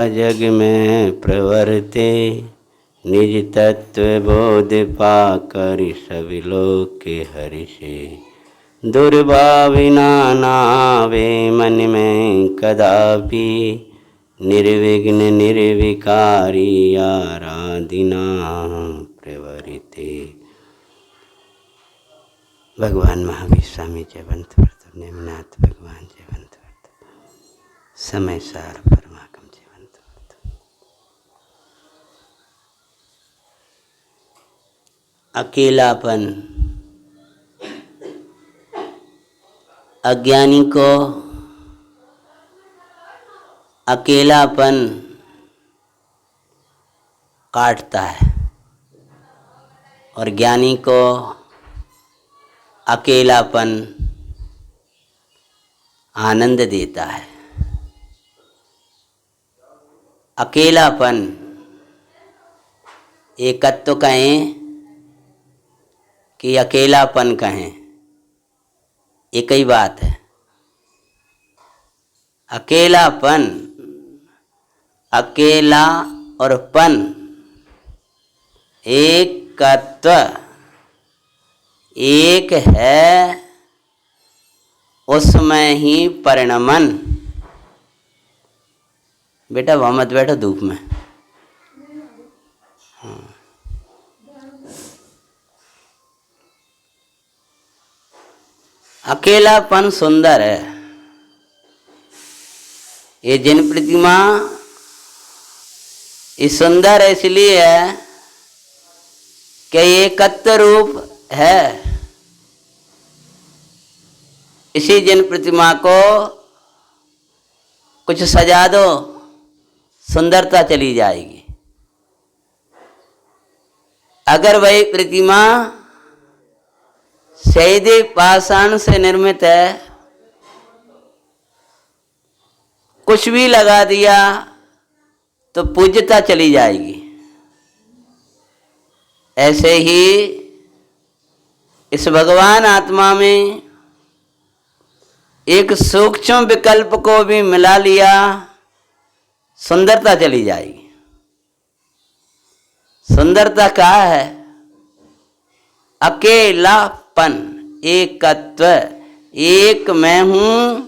जग में प्रवर्ते निज तत्व बोध पाकर सभी लोग के हर्षे। दुर्भाविना नावे मन में कदापि निर्विघ्न निर्विकारी आराधना प्रवर्ते। भगवान महावीर स्वामी जयवंत वर्त नेमनाथ भगवान जयवंत वर्त समय सार परमागम जयवंत वर्त। अकेलापन अज्ञानी को अकेलापन काटता है और ज्ञानी को अकेलापन आनंद देता है। अकेलापन एकत्व कहें कि अकेलापन कहें, एक ही बात है। अकेलापन, अकेला और पन एकत्व एक है, उसमें ही परिणमन। बेटा वहाँ मत बैठो धूप में। अकेलापन सुंदर है। ये जिन प्रतिमा ये सुंदर इसलिए है कि ये एकत्व रूप है। इसी जिन प्रतिमा को कुछ सजा दो, सुंदरता चली जाएगी। अगर वही प्रतिमा सैदे पाषाण से निर्मित है, कुछ भी लगा दिया तो पूज्यता चली जाएगी। ऐसे ही इस भगवान आत्मा में एक सूक्ष्म विकल्प को भी मिला लिया, सुंदरता चली जाएगी। सुंदरता क्या है? अकेलापन, एकत्व, एक मैं हूं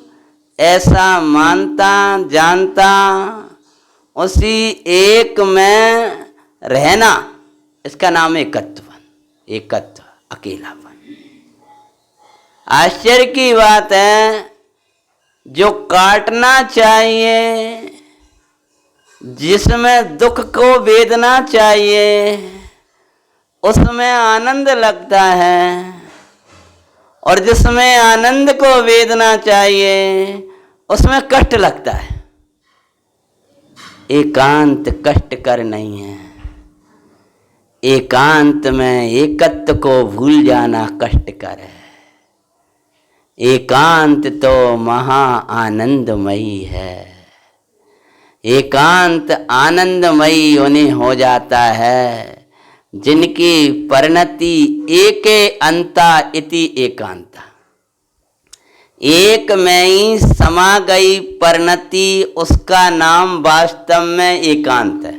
ऐसा मानता जानता, उसी एक में रहना, इसका नाम एकत्व, एकत्व, अकेलापन। आश्चर्य की बात है, जो काटना चाहिए, जिसमें दुख को वेदना चाहिए, उसमें आनंद लगता है, और जिसमें आनंद को वेदना चाहिए उसमें कष्ट लगता है। एकांत कष्टकर नहीं है। एकांत में एकत्व को भूल जाना कष्टकर है। एकांत तो महा आनंदमयी है। एकांत आनंदमयी उन्हें हो जाता है जिनकी परिणति एके अंता इति एकांता। एक में ही समा गई परिणति, उसका नाम वास्तव में एकांत है।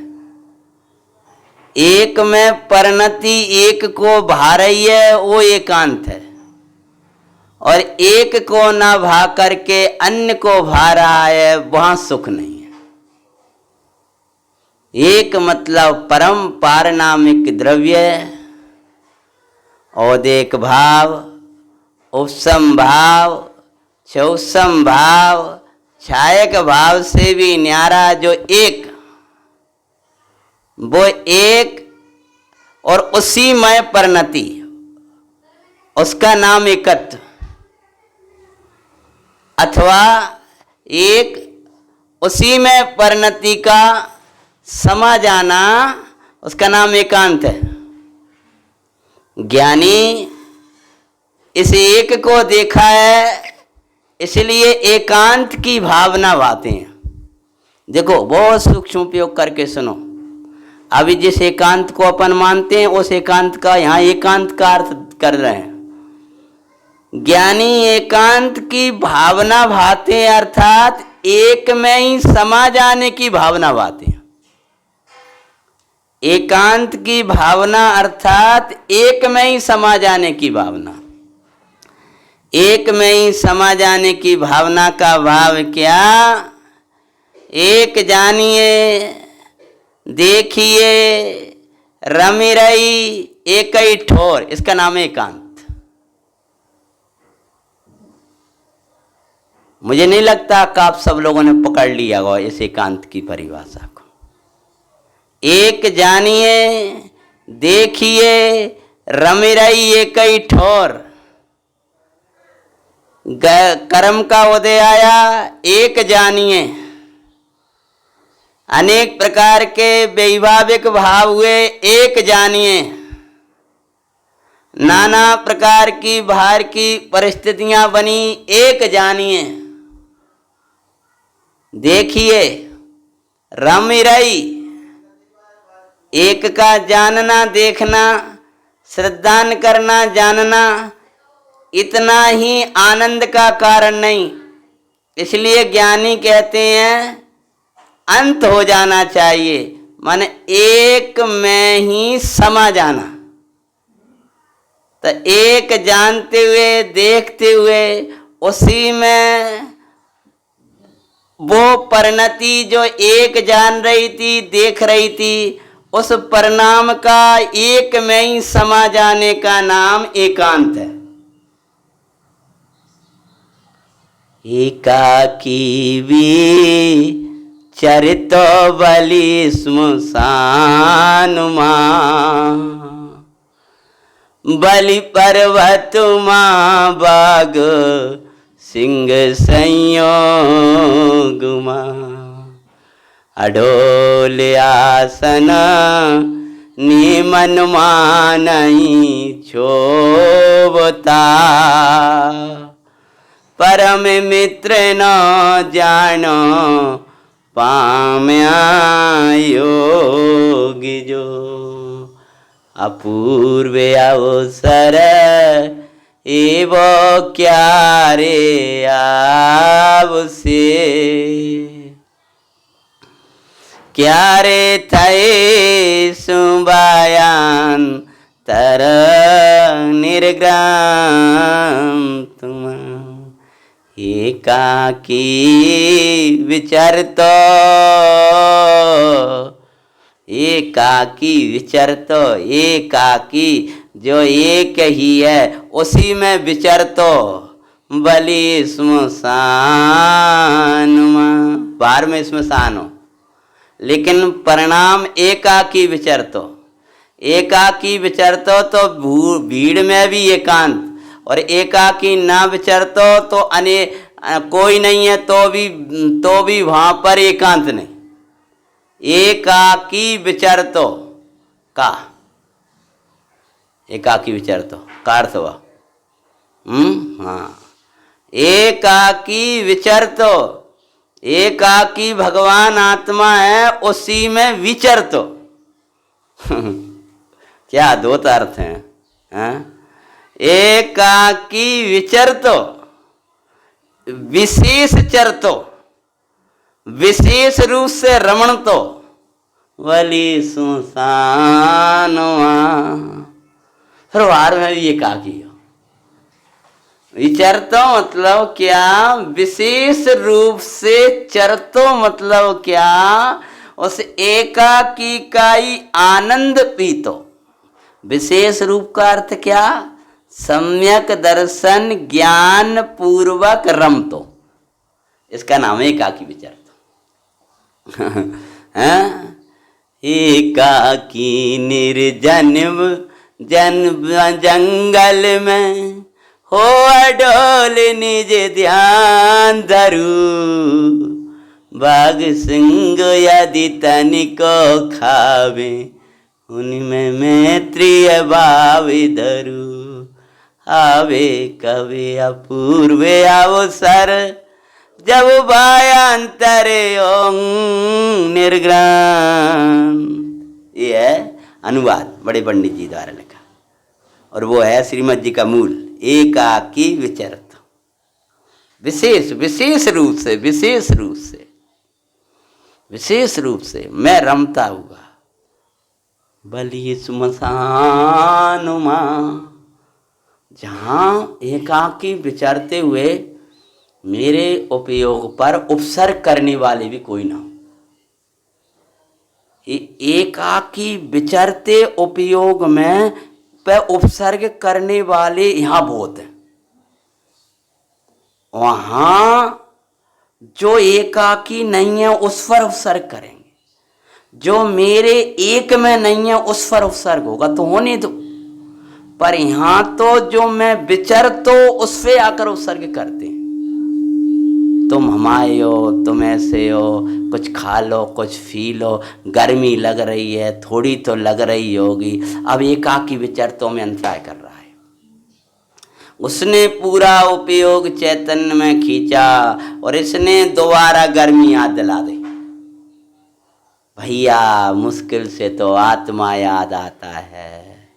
एक में परिणति एक को भा रही है, वो एकांत है। और एक को ना भा करके अन्य को भा रहा है, वहां सुख नहीं है। एक मतलब परम पारनामिक द्रव्य, औदेक भाव, उपसम भाव, चौसम भाव, छायक भाव से भी न्यारा जो एक, वो एक और उसी में परिणति, उसका नाम एकत्व। अथवा एक उसी में परिणति का समा जाना, उसका नाम एकांत है। ज्ञानी इस एक को देखा है, इसलिए एकांत की भावना भाते हैं। देखो बहुत सूक्ष्म उपयोग करके सुनो। अभी जिस एकांत को अपन मानते हैं, उस एकांत का यहाँ एकांत का अर्थ कर रहे हैं। ज्ञानी एकांत की भावना भाते, अर्थात एक में ही समा जाने की भावना बातें। एकांत की भावना अर्थात एक में ही समा जाने की भावना। एक में ही समा जाने की भावना का भाव क्या? एक जानिए, देखिए, रमी रही एक ही ठोर, इसका नाम है एकांत। मुझे नहीं लगता कि आप सब लोगों ने पकड़ लिया होगा इस एकांत की परिभाषा को। एक जानिए, देखिए, रमी रही एक ही ठोर। कर्म का उदय आया, एक जानिए। अनेक प्रकार के वैभाविक भाव हुए, एक जानिए। नाना प्रकार की बाहर की परिस्थितियां बनी, एक जानिए। देखिए, रमी रही, एक का जानना, देखना, श्रद्धान करना, जानना इतना ही आनंद का कारण नहीं। इसलिए ज्ञानी कहते हैं अंत हो जाना चाहिए, माने एक में ही समा जाना। तो एक जानते हुए, देखते हुए, उसी में वो परिणति जो एक जान रही थी, देख रही थी, उस परिणाम का एक में ही समा जाने का नाम एकांत है। एकाकी चरित बलि स्मशान मां, बलि पर्वत मां बाग सिंह संयोग मां, अडोल आसन निमन मानई छोबता, परम मित्र न जानो पाम्या योगी जो, अपूर्व अवसर एवो क्या रे आवसे, क्या रे थे सुबायान तर निर्ग्राम तुम, एकाकी विचरतो, एकाकी विचरतो, एकाकी जो एक ही है उसी में विचरतो, बलि स्मशान, बाहर में स्मशान हो लेकिन परिणाम एकाकी विचरतो। एकाकी विचरतो तो भीड़ में भी एकांत, और एकाकी ना विचरतो तो कोई नहीं है तो भी वहां पर एकांत नहीं। एकाकी विचरतो का, एकाकी विचरतो का अर्थ हुआ हाँ, एकाकी विचरतो, एकाकी भगवान आत्मा है, उसी में विचरतो क्या दो अर्थ हैं? एकाकी विचरतो, विशेष चरतो, विशेष रूप से रमण तो, वली सुसान वार में भी एकाकी हो। विचरतो मतलब क्या? विशेष रूप से चरतो मतलब क्या? उस एकाकी का ही आनंद पीतो। विशेष रूप का अर्थ क्या? सम्यक दर्शन ज्ञान पूर्वक रमतो, इसका नाम है एकाकी विचरतो। एकाकी निर्जन जंगल में हो अडोल निज ध्यान धरू, बाघ सिंह यदि तनिको खावे उनमें मैत्रीय भाव धरू, आवे कवे अपूर्व अवसर जब भायांतरे ओं निर्ग्राम। ये है अनुवाद बड़े पंडित जी द्वारा लिखा, और वो है श्रीमद जी का मूल। एकाकी विचरत, विशेष रूप से मैं रमता हुआ बलि श्मशान मां, जहां एकाकी विचरते हुए मेरे उपयोग पर उपसर्ग करने वाले भी कोई ना हो। एकाकी विचरते उपयोग में पे उपसर्ग करने वाले यहाँ बहुत हैं। वहां जो एकाकी नहीं है उस पर उपसर्ग करेंगे, जो मेरे एक में नहीं है उस पर उपसर्ग होगा तो होने दो। पर यहां तो जो मैं विचर तो उस पे आकर उपसर्ग करते हैं। तुम हमारे हो, तुम ऐसे हो, कुछ खा लो, कुछ पी लो, गर्मी लग रही है, थोड़ी तो लग रही होगी। अब एकाकी विचर तो में अंतराय कर रहा है। उसने पूरा उपयोग चैतन्य में खींचा और इसने दोबारा गर्मी याद दिला दी। भैया मुश्किल से तो आत्मा याद आता है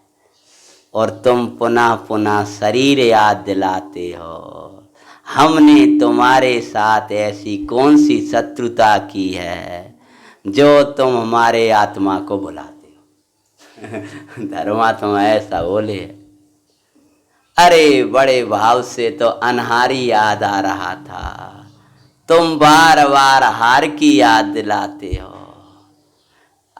और तुम पुनः पुनः शरीर याद दिलाते हो। हमने तुम्हारे साथ ऐसी कौन सी शत्रुता की है जो तुम हमारे आत्मा को बुलाते हो। धर्मात्मा ऐसा बोले। अरे बड़े भाव से तो अनहारी याद आ रहा था, तुम बार बार हार की याद दिलाते हो।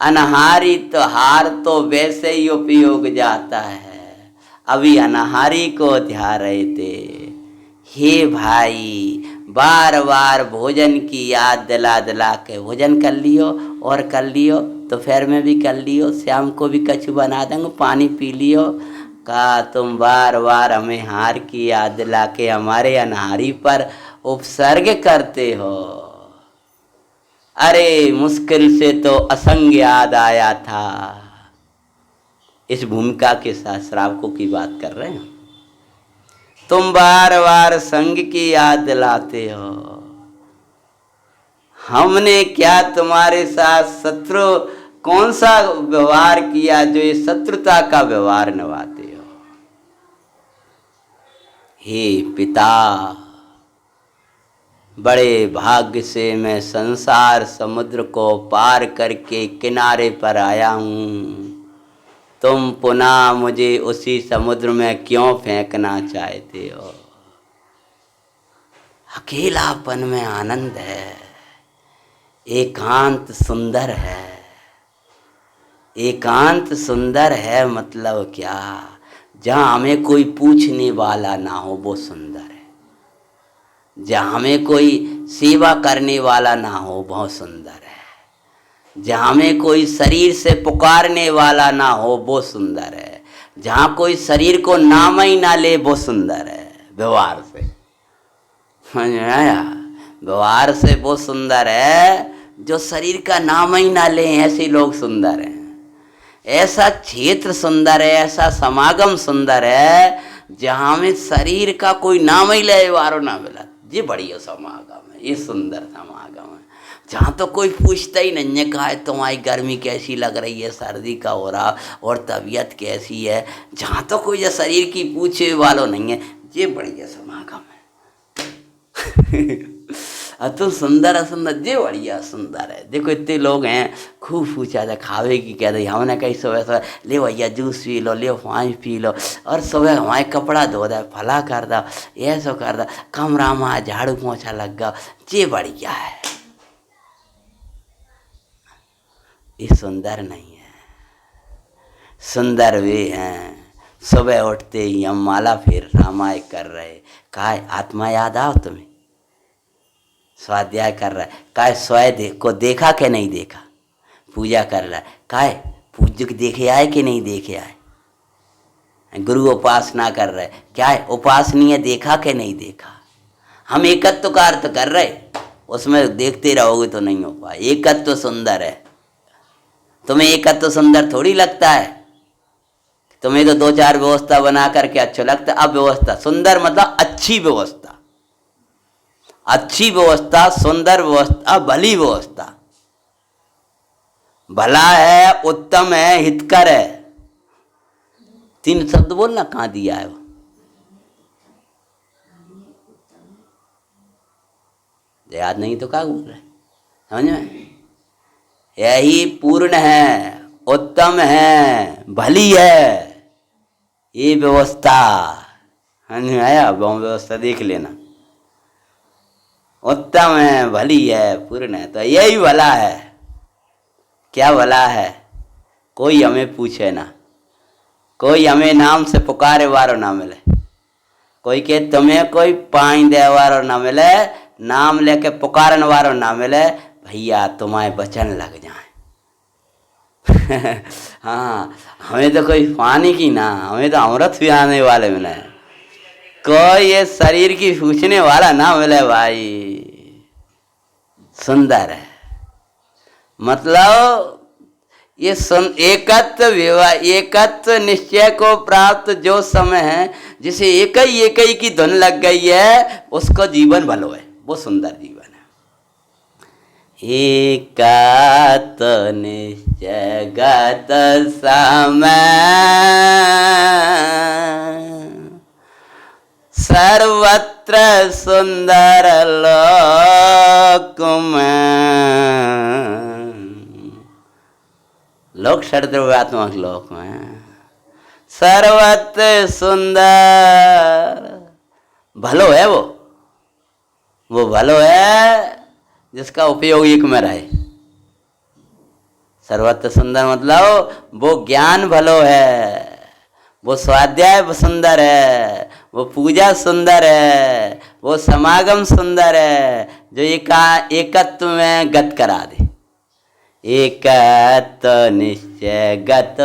अनहारी तो हार तो वैसे ही उपयोग जाता है, अभी अनहारी को ध्यान रहे थे। हे भाई बार बार भोजन की याद दिला दिला के भोजन कर लियो और कर लियो, दोपहर में भी कर लियो, शाम को भी कछु बना देंगे, पानी पी लियो। का तुम बार बार हमें हार की याद दिला के हमारे अनहारी पर उपसर्ग करते हो। अरे मुश्किल से तो असंग याद आया था। इस भूमिका के साथ श्रावकों की बात कर रहे हैं। तुम बार बार संग की याद दिलाते हो। हमने क्या तुम्हारे साथ शत्रु कौन सा व्यवहार किया जो ये शत्रुता का व्यवहार निभाते हो। हे पिता, बड़े भाग्य से मैं संसार समुद्र को पार करके किनारे पर आया हूँ। तुम पुनः मुझे उसी समुद्र में क्यों फेंकना चाहते हो। अकेलापन में आनंद है, एकांत सुंदर है। एकांत सुंदर है मतलब क्या, जहाँ हमें कोई पूछने वाला ना हो वो सुंदर है। जहाँ हमें कोई सेवा करने वाला ना हो बहुत सुंदर है। जहाँ में कोई शरीर से पुकारने वाला ना हो वो सुंदर है। जहाँ कोई शरीर को नाम ही ना ले वो सुंदर है। व्यवहार से समझ में आया। व्यवहार से वो सुंदर है जो शरीर का नाम ही ना ले, ऐसे लोग सुंदर हैं। ऐसा क्षेत्र सुंदर है, ऐसा समागम सुंदर है जहाँ में शरीर का कोई नाम ही ले वारो ना मिला। ये बढ़िया समागम है, ये सुंदर समागम है। जहाँ तो कोई पूछता ही नहीं है कहा है तुम्हारी गर्मी कैसी लग रही है, सर्दी का हो रहा और तबीयत कैसी है। जहाँ तो कोई जो शरीर की पूछे वालों नहीं है, ये बढ़िया समागम है। तो सुंदर सुंदर ये बढ़िया सुंदर है। देखो इतने लोग हैं खूब पूछा था खावे की कहते हमने कहीं सुबह सुबह ले भैया जूस पी लो, ले पानी पी लो, और सुबह हमारे कपड़ा धो दे, फला कर दो, ऐसा कर दो, कमरा में झाड़ू पोछा लग गया। ये बढ़िया है। ये सुंदर नहीं है। सुंदर वे हैं सुबह उठते ही हम माला फेर रामायण कर रहे, काय आत्मा याद आओ तुम्हें, स्वाध्याय कर रहा है, काय स्वयं को देखा कि नहीं देखा, पूजा कर रहा है, काय पूज्य देखे आए कि नहीं देखे आए, गुरु उपासना कर रहे, क्या है उपासनीय देखा कि नहीं देखा। हम एकत्व का अर्थ कर रहे, उसमें देखते रहोगे तो नहीं हो पाए। एकत्व सुंदर है। तुम्हें एकत्व सुंदर थोड़ी लगता है, तुम्हें तो दो चार व्यवस्था बना करके अच्छा लगता है। अब व्यवस्था सुंदर मतलब अच्छी व्यवस्था, अच्छी व्यवस्था, सुंदर व्यवस्था, भली व्यवस्था। भला है, उत्तम है, हितकर है। तीन शब्द बोलना कहाँ दिया है वो। याद नहीं तो क्या बोल रहे, समझ में? यही पूर्ण है, उत्तम है, भली है ये व्यवस्था। समझ में आया? व्यवस्था देख लेना, उत्तम है, भली है, पूर्ण है, तो यही भला है। क्या भला है? कोई हमें पूछे ना, कोई हमें नाम से पुकारे वारो ना मिले, कोई के तुम्हें कोई पाई दे वारो ना मिले, नाम लेके पुकारन वारो ना मिले, भैया तुम्हारे बचन लग जाए। हाँ, हमें तो कोई पानी की ना, हमें तो अमृत भी आने वाले मिले, कोई ये शरीर की पूछने वाला ना मिले भाई। सुंदर है, मतलब ये एकत्व विवाह, एकत्व निश्चय को प्राप्त जो समय है, जिसे एक ही की धुन लग गई है, उसको जीवन भलो है, वो सुंदर जीवन है। एकत्व निश्चय गत समय सर्वत्र सुंदर लोक में, लोक सर्वव्यात्मक लोक में सर्वत्र सुंदर भलो है। वो भलो है जिसका उपयोग एक में रहे। सर्वत्र सुंदर मतलब वो ज्ञान भलो है, वो स्वाध्याय सुंदर है, वो पूजा सुंदर है, वो समागम सुंदर है, जो एकत्व में गत करा दे। एकत्व निश्चय गत,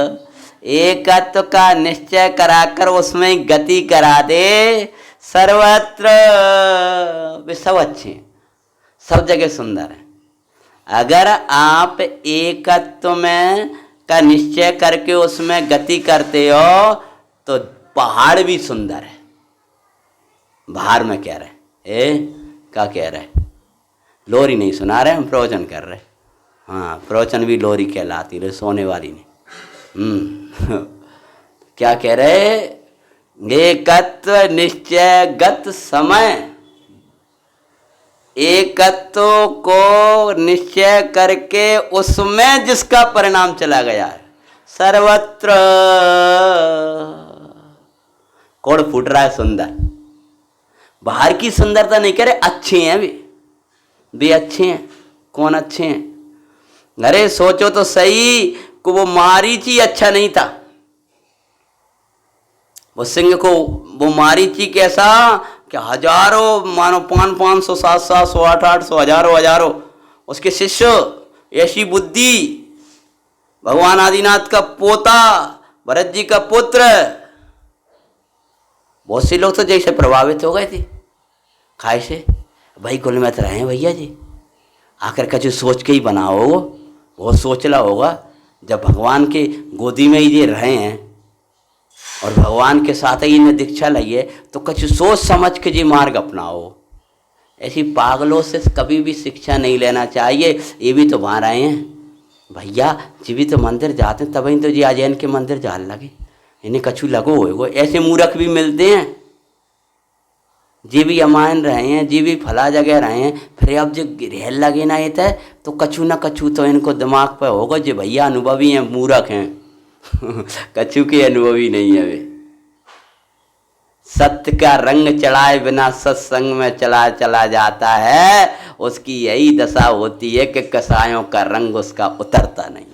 एकत्व का निश्चय कराकर उसमें गति करा दे। सर्वत्र वे सब अच्छे हैं, सब जगह सुंदर है। अगर आप एकत्व में का निश्चय करके उसमें गति करते हो तो पहाड़ भी सुंदर है। बाहर में कह रहे क्या कह रहे? लोरी नहीं सुना रहे, हम प्रवचन कर रहे। हाँ, प्रवचन भी लोरी कहलाती रहे, सोने वाली नहीं। क्या कह रहे? एकत्व निश्चय गत समय, एकत्व को निश्चय करके उसमें जिसका परिणाम चला गया है, सर्वत्र कोड़ फूट रहा है सुंदर। बाहर की सुंदरता नहीं कह रहे, अच्छे हैं भी अच्छे हैं। कौन अच्छे हैं? अरे सोचो तो सही को वो मारीची अच्छा नहीं था। वो सिंह को वो मारीची कैसा कि हजारों, मानो 500, 700, 800, हजारों उसके शिष्य, ऐसी बुद्धि, भगवान आदिनाथ का पोता, भरत जी का पुत्र, बहुत से लोग तो जैसे प्रभावित हो गए थे खाए से। भाई कुल में तो रहे भैया जी, आकर का जो सोच के ही बना हो, बहुत सोचला होगा। जब भगवान के गोदी में ही ये रहे हैं और भगवान के साथ ही इन्हें दीक्षा लगी, तो कुछ सोच समझ के जी मार्ग अपनाओ। ऐसी पागलों से कभी भी शिक्षा नहीं लेना चाहिए। ये भी तो वहाँ रहे हैं भैया जी, भी तो मंदिर जाते हैं, तभी तो जी अजैन के मंदिर जाने लगे। इन्हें कछु लगो होगा, ऐसे मूर्ख भी मिलते हैं। जी भी अमान रहे हैं, जी भी फला जगह रहे हैं, फिर अब जो रेल लगे ना ये तो कछु ना कछु तो इनको दिमाग पे होगा जी भैया अनुभवी हैं, मूर्ख हैं। कछु के अनुभवी नहीं है वे। सत्य का रंग चढ़ाए बिना सत्संग में चला जाता है, उसकी यही दशा होती है कि कसायों का रंग उसका उतरता नहीं।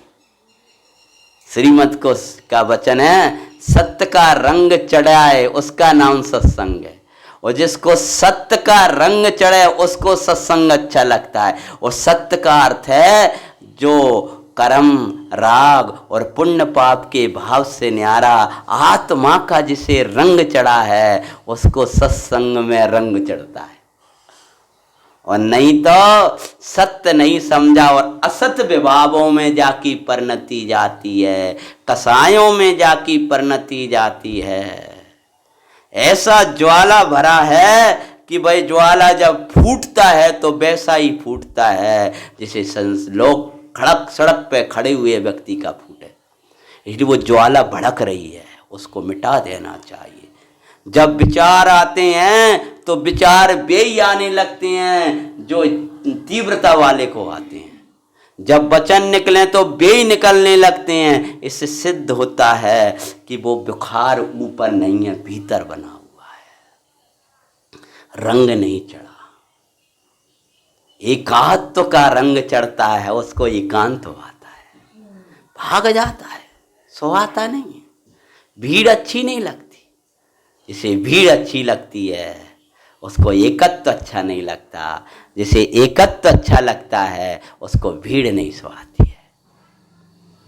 श्रीमद को का वचन है, सत्य का रंग चढ़ाए उसका नाम सत्संग है, और जिसको सत्य का रंग चढ़े उसको सत्संग अच्छा लगता है। और सत्य का अर्थ है जो कर्म, राग और पुण्य पाप के भाव से न्यारा आत्मा का जिसे रंग चढ़ा है, उसको सत्संग में रंग चढ़ता है। और नहीं तो सत्य नहीं समझा और असत विभावों में जाकी परिणति जाती है, कसायों में जाकी परिणति जाती है। ऐसा ज्वाला भरा है कि भाई ज्वाला जब फूटता है तो वैसा ही फूटता है जैसे लोग खड़क सड़क पे खड़े हुए व्यक्ति का फूटे। इसलिए वो ज्वाला भड़क रही है, उसको मिटा देना चाहिए। जब विचार आते हैं तो विचार वे ही आने लगते हैं जो तीव्रता वाले को आते हैं। जब वचन निकले तो वे ही निकलने लगते हैं। इससे सिद्ध होता है कि वो बुखार ऊपर नहीं है, भीतर बना हुआ है, रंग नहीं चढ़ा। एकात्व का रंग चढ़ता है, उसको एकांत आता है, भाग जाता है, सोहाता नहीं है। भीड़ अच्छी नहीं लगती, जिसे भीड़ अच्छी लगती है उसको एकत्व अच्छा नहीं लगता। जिसे एकत्व अच्छा लगता है उसको भीड़ नहीं सुहाती है।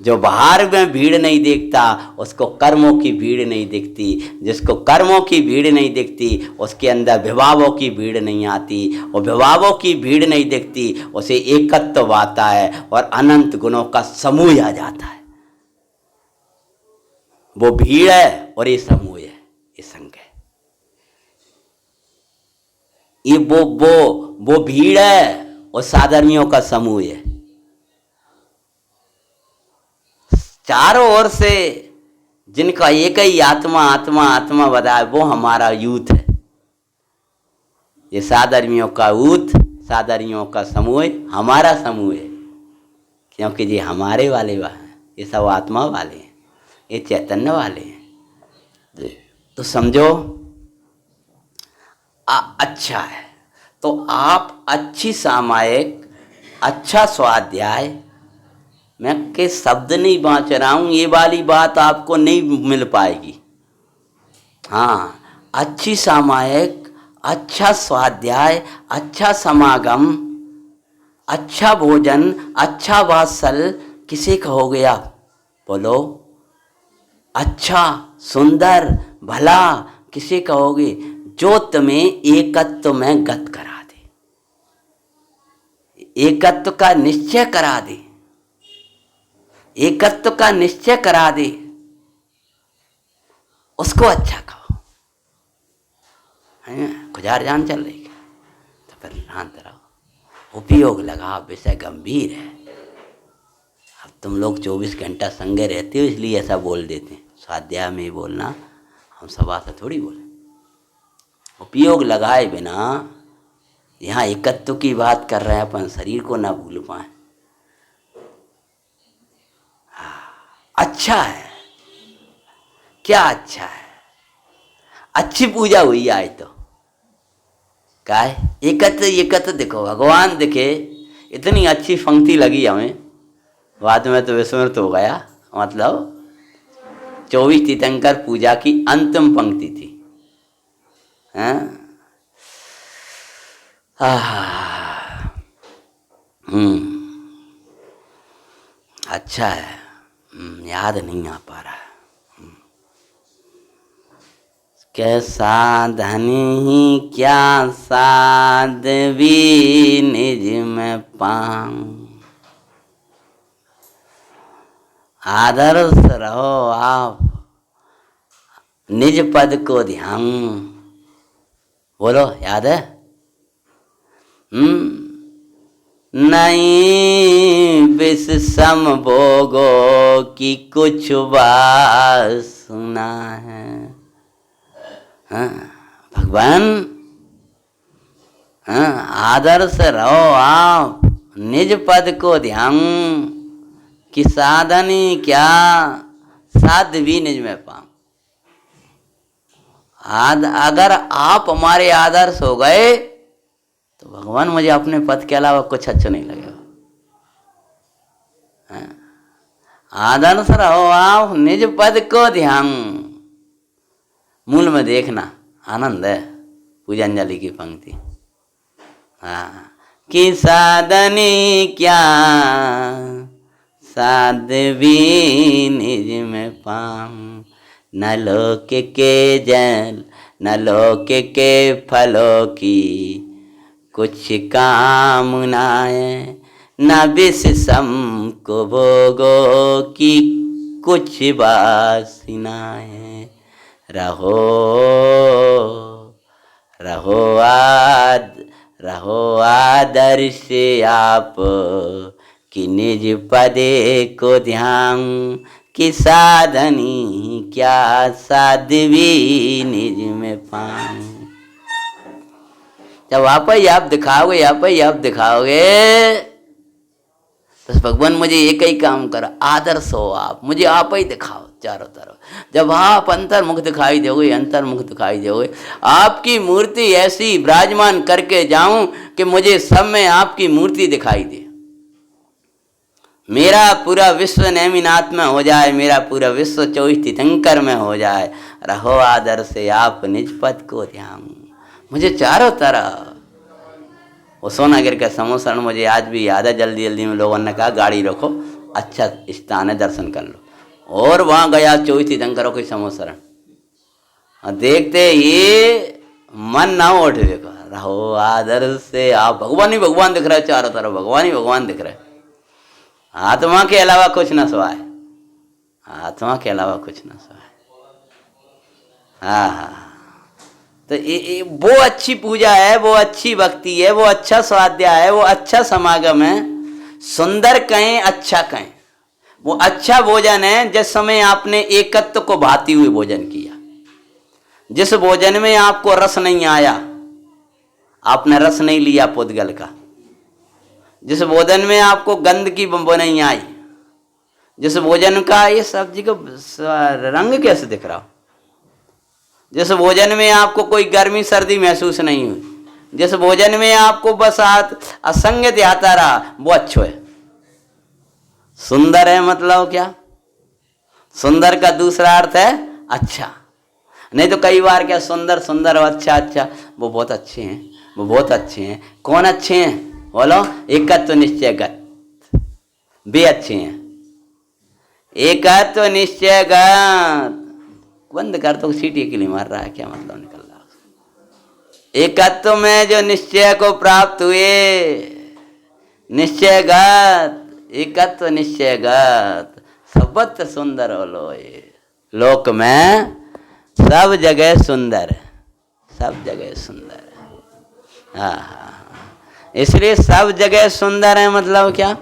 जो बाहर में भीड़ नहीं देखता उसको कर्मों की भीड़ नहीं दिखती। जिसको कर्मों की भीड़ नहीं दिखती उसके अंदर विभावों की भीड़ नहीं आती, और विभावों की भीड़ नहीं दिखती उसे एकत्व आता है और अनंत गुणों का समूह आ जाता है। वो भीड़ है और ये समूह है, ये संघ है। ये वो भीड़ है और साधर्मियों का समूह है। चारों ओर से जिनका एक ही आत्मा आत्मा आत्मा बधा है, वो हमारा यूथ है। ये साधर्मियों का यूथ, साधर्मियों का समूह हमारा समूह है, क्योंकि ये हमारे वाले ये सब आत्मा वाले हैं, ये चैतन्य वाले हैं। तो समझो अच्छा है। तो आप अच्छी सामायिक, अच्छा स्वाध्याय, मैं के शब्द नहीं बाँच रहा हूँ, ये वाली बात आपको नहीं मिल पाएगी। हाँ, अच्छी सामायिक, अच्छा स्वाध्याय, अच्छा समागम, अच्छा भोजन, अच्छा वात्सल किसे कहोगे आप? बोलो। अच्छा, सुंदर, भला किसे कहोगे? जो तुम्हें एकत्व में गत करा दे, एकत्व का निश्चय करा दे, एकत्व का निश्चय करा दे, उसको अच्छा कहो। गुजार जान चल रही है तो फिर शांत रहो, उपयोग लगा, विषय गंभीर है। अब तुम लोग 24 घंटा संगे रहते हो इसलिए ऐसा बोल देते हैं। स्वाध्याय में बोलना, हम सभा से थोड़ी बोले। उपयोग लगाए बिना, यहाँ एकत्व की बात कर रहे हैं, अपन शरीर को ना भूल पाए। अच्छा है, क्या अच्छा है? अच्छी पूजा हुई आज तो। क्या है? एकत्व देखो, भगवान दिखे, इतनी अच्छी पंक्ति लगी हमें। बाद में तो विस्मृत हो गया, मतलब 24 तीर्थंकर पूजा की अंतिम पंक्ति थी। अच्छा है, याद नहीं आ पा रहा। कैसा धनी क्या साध्वी निज में पाऊं, आदर्श रहो आप निज पद को ध्यान। बोलो, याद है? नहीं विष सम भोगो की कुछ बात सुना है। हाँ, भगवान, हाँ, आदर्श रहो आप निज पद को ध्यान, कि साधनी क्या साध भी निज में पाऊं। अगर आप हमारे आदर्श हो गए तो भगवान मुझे अपने पद के अलावा कुछ अच्छा नहीं लगेगा। आदर्श रहो आप निज पद को ध्यान। मूल में देखना, आनंद है पूजांजलि की पंक्ति। हाँ, कि साधनी क्या साध्वी निज में पाऊं, न लोक के जल न लोक के फलों की कुछ कामनाएं, न विष सम को भोगो की कुछ वासनाएं। रहो आदर्श आप कि निज पदे को ध्यान, कि साधनी क्या साध्वी निज में पाऊं। जब आप ही आप दिखाओगे, आप ही आप दिखाओगे, बस भगवान मुझे एक ही काम करो, आदर्श हो आप, मुझे आप ही दिखाओ चारों तरफ। जब आप अंतर्मुख दिखाई दोगे, अंतर्मुख दिखाई दोगे, आपकी मूर्ति ऐसी विराजमान करके जाऊं कि मुझे सब में आपकी मूर्ति दिखाई दे। मेरा पूरा विश्व नेमिनाथ में हो जाए, मेरा पूरा विश्व 24 तीर्थंकर में हो जाए। रहो आदर से आप निज पद को ध्यान, मुझे चारों तरफ। वो सोनागिर का समोसरण मुझे आज भी याद है। जल्दी जल्दी में लोगों ने कहा गाड़ी रखो, अच्छा स्थान है, दर्शन कर लो। और वहाँ गया 24 तीर्थंकरों के समोसरण, और देखते ये मन ना उठ, देखो रहो आदर से आप। भगवान ही भगवान दिख रहा है चारों तरफ, भगवान ही भगवान दिख रहा है। आत्मा के अलावा कुछ ना सुहाए, आत्मा के अलावा कुछ ना सुहाए। हाँ, तो ये वो अच्छी पूजा है, वो अच्छी भक्ति है, वो अच्छा स्वाध्याय है, वो अच्छा समागम है। सुंदर कहें, अच्छा कहें, वो अच्छा भोजन है जिस समय आपने एकत्व को भाती हुए भोजन किया। जिस भोजन में आपको रस नहीं आया, आपने रस नहीं लिया पुद्गल का। जिस भोजन में आपको गंध की बंबो नहीं आई, जिस भोजन का ये सब्जी को रंग कैसे दिख रहा हो, जिस भोजन में आपको कोई गर्मी सर्दी महसूस नहीं हुई, जिस भोजन में आपको बस असंग आता रहा, वो अच्छा है। सुंदर है मतलब क्या? सुंदर का दूसरा अर्थ है अच्छा। नहीं तो कई बार क्या सुंदर सुंदर और अच्छा अच्छा, वो बहुत अच्छे हैं, वो बहुत अच्छे हैं। कौन अच्छे हैं बोलो? एकत्व निश्चयगत, वे अच्छे हैं। एकत्व निश्चयगत, बंद कर तो सीटी के लिए मार रहा है, क्या मतलब निकल रहा है? एकत्व में जो निश्चय को प्राप्त हुए, निश्चयगत, एकत्व निश्चयगत, सर्वत्र सुंदर हो लो। लोक में सब जगह सुंदर है, सब जगह सुंदर है। हाँ, इसलिए सब जगह सुंदर है मतलब क्या?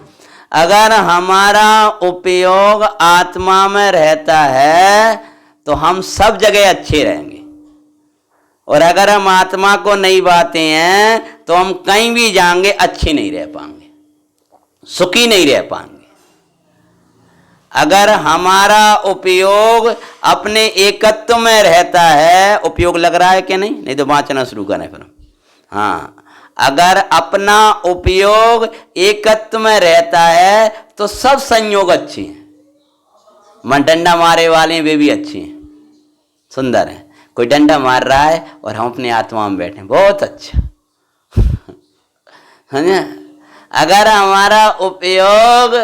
अगर हमारा उपयोग आत्मा में रहता है तो हम सब जगह अच्छे रहेंगे, और अगर हम आत्मा को नहीं बाते हैं तो हम कहीं भी जाएंगे अच्छे नहीं रह पाएंगे, सुखी नहीं रह पाएंगे। अगर हमारा उपयोग अपने एकत्व में रहता है, उपयोग लग रहा है कि नहीं? नहीं तो बाँचना शुरू करें फिर। हाँ, अगर अपना उपयोग एकत्व में रहता है तो सब संयोग अच्छे हैं। मन डंडा मारे वाले वे भी अच्छे हैं, सुंदर है। कोई डंडा मार रहा है और हम अपने आत्मा में बैठे, बहुत अच्छा है। अगर हमारा उपयोग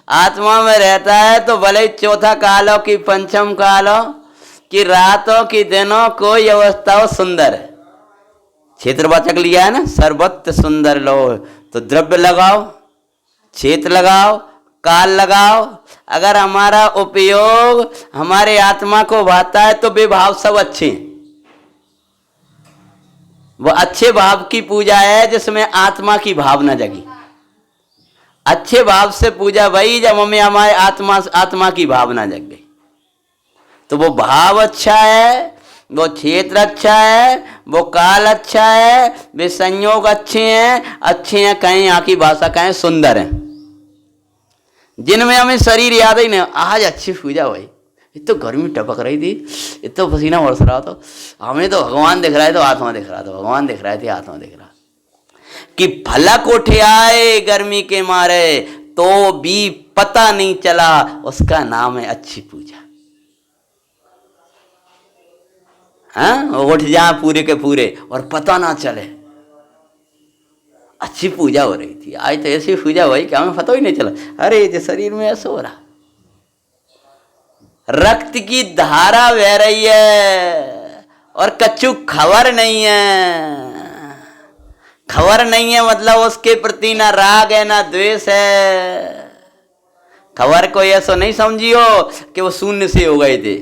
आत्मा में रहता है तो भले चौथा काल हो कि पंचम काल हो कि रातों की दिनों, कोई अवस्था हो, सुंदर है। क्षेत्रवाचक लिया है ना, सर्वत्र सुंदर लो। तो द्रव्य लगाओ, क्षेत्र लगाओ, काल लगाओ। अगर हमारा उपयोग हमारे आत्मा को भाता है तो वे भाव सब अच्छे हैं। वो अच्छे भाव की पूजा है जिसमें आत्मा की भावना जगी। अच्छे भाव से पूजा वही जब हमें हमारे आत्मा की भावना जग गई। तो वो भाव अच्छा है, वो क्षेत्र अच्छा है, वो काल अच्छा है, वे संयोग अच्छे हैं। अच्छे हैं कहें, यहाँ की भाषा कहें सुंदर हैं, जिनमें हमें शरीर याद ही नहीं। आज अच्छी पूजा भाई, इतना गर्मी टपक रही थी, इतना पसीना बरस रहा था, हमें तो भगवान दिख रहा है, तो आत्मा दिख रहा था, भगवान दिख रहा है, आत्मा दिख रहा कि भलक उठे आए गर्मी के मारे तो भी पता नहीं चला, उसका नाम है अच्छी पूजा। हाँ, उठ जाए पूरे के पूरे और पता ना चले अच्छी पूजा हो रही थी। आज तो ऐसी पूजा हुई कि हमें पता ही नहीं चला, अरे ये शरीर में ऐसा हो रहा। रक्त की धारा बह रही है और कच्चू खबर नहीं है। खबर नहीं है मतलब उसके प्रति ना राग है ना द्वेष है। खबर को ऐसा नहीं समझियो कि वो शून्य से हो गए थे।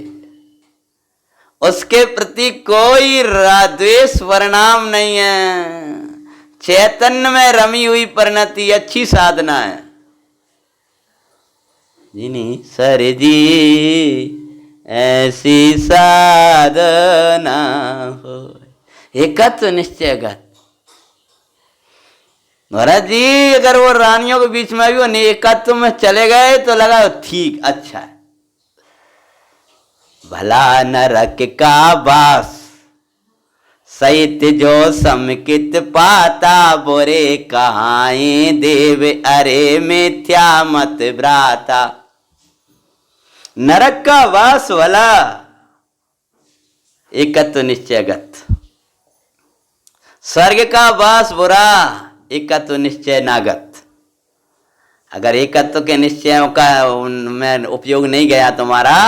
उसके प्रति कोई द्वेष परिणाम नहीं है। चैतन्य में रमी हुई परिणति अच्छी साधना है। जिनी सर जी ऐसी साधना हो। एकत्व निश्चयगत। महाराज जी अगर वो रानियों के बीच में भी वो एकत्व में चले गए तो लगा ठीक अच्छा है। भला नरक का वास सहित जो समकित पाता, बोरे कहाए देव अरे मिथ्या मत भ्राता। नरक का वास वाला एकत्व निश्चयगत, स्वर्ग का वास बुरा एकत्व निश्चय नागत। अगर एकत्व के निश्चयों का में उपयोग नहीं गया तुम्हारा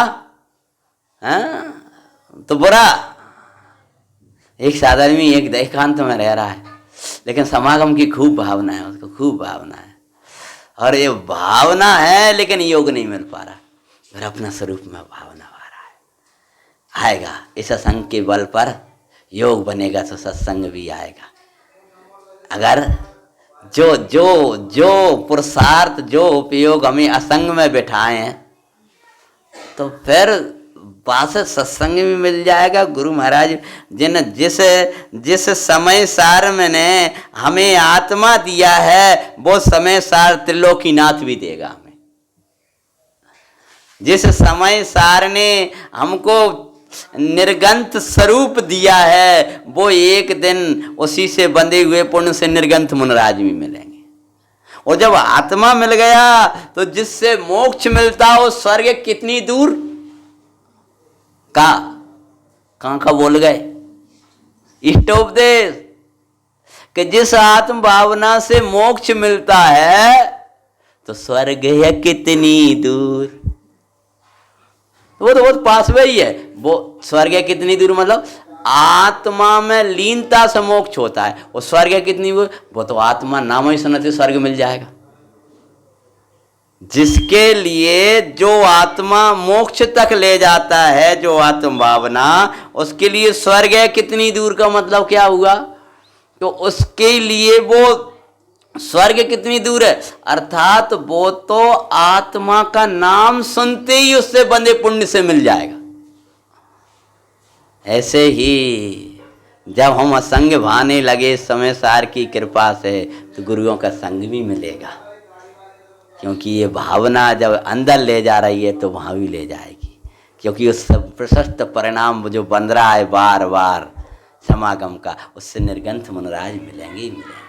तो बुरा। एक साधा आदमी एक एकांत में रह रहा है, लेकिन समागम की खूब भावना है, उसको खूब भावना है, और ये भावना है लेकिन योग नहीं मिल पा रहा, फिर अपना स्वरूप में भावना आ रहा है। आएगा इस संग के बल पर योग बनेगा तो सत्संग भी आएगा। अगर जो जो जो पुरुषार्थ जो उपयोग हमें असंग में बिठाए हैं तो फिर पास सत्संग भी मिल जाएगा। गुरु महाराज जिन जिस समय सार में ने हमें आत्मा दिया है वो समय सार त्रिलोकीनाथ भी देगा हमें। जिस समय सार ने हमको निर्गंत स्वरूप दिया है वो एक दिन उसी से बंधे हुए पुण्य से निर्गंत मुनराज भी मिलेंगे। और जब आत्मा मिल गया तो जिससे मोक्ष मिलता हो स्वर्ग कितनी दूर कहां का बोल गए इष्टोपदेश कि जिस आत्म भावना से मोक्ष मिलता है तो स्वर्ग है कितनी दूर। वो तो बहुत पास में ही है। वो स्वर्ग है कितनी दूर मतलब आत्मा में लीनता से मोक्ष होता है। वो स्वर्ग है कितनी दूर, वो तो आत्मा नाम ही सुनते स्वर्ग मिल जाएगा। जिसके लिए जो आत्मा मोक्ष तक ले जाता है जो आत्म भावना, उसके लिए स्वर्ग है कितनी दूर का मतलब क्या हुआ, तो उसके लिए वो स्वर्ग कितनी दूर है अर्थात वो तो आत्मा का नाम सुनते ही उससे बंधे पुण्य से मिल जाएगा। ऐसे ही जब हम असंग भाने लगे समय सार की कृपा से तो गुरुओं का संग भी मिलेगा, क्योंकि ये भावना जब अंदर ले जा रही है तो वहाँ भी ले जाएगी, क्योंकि उस प्रशस्त परिणाम जो बन रहा है बार बार समागम का, उससे निर्गंथ मुनराज मिलेंगे ही मिलेंगे।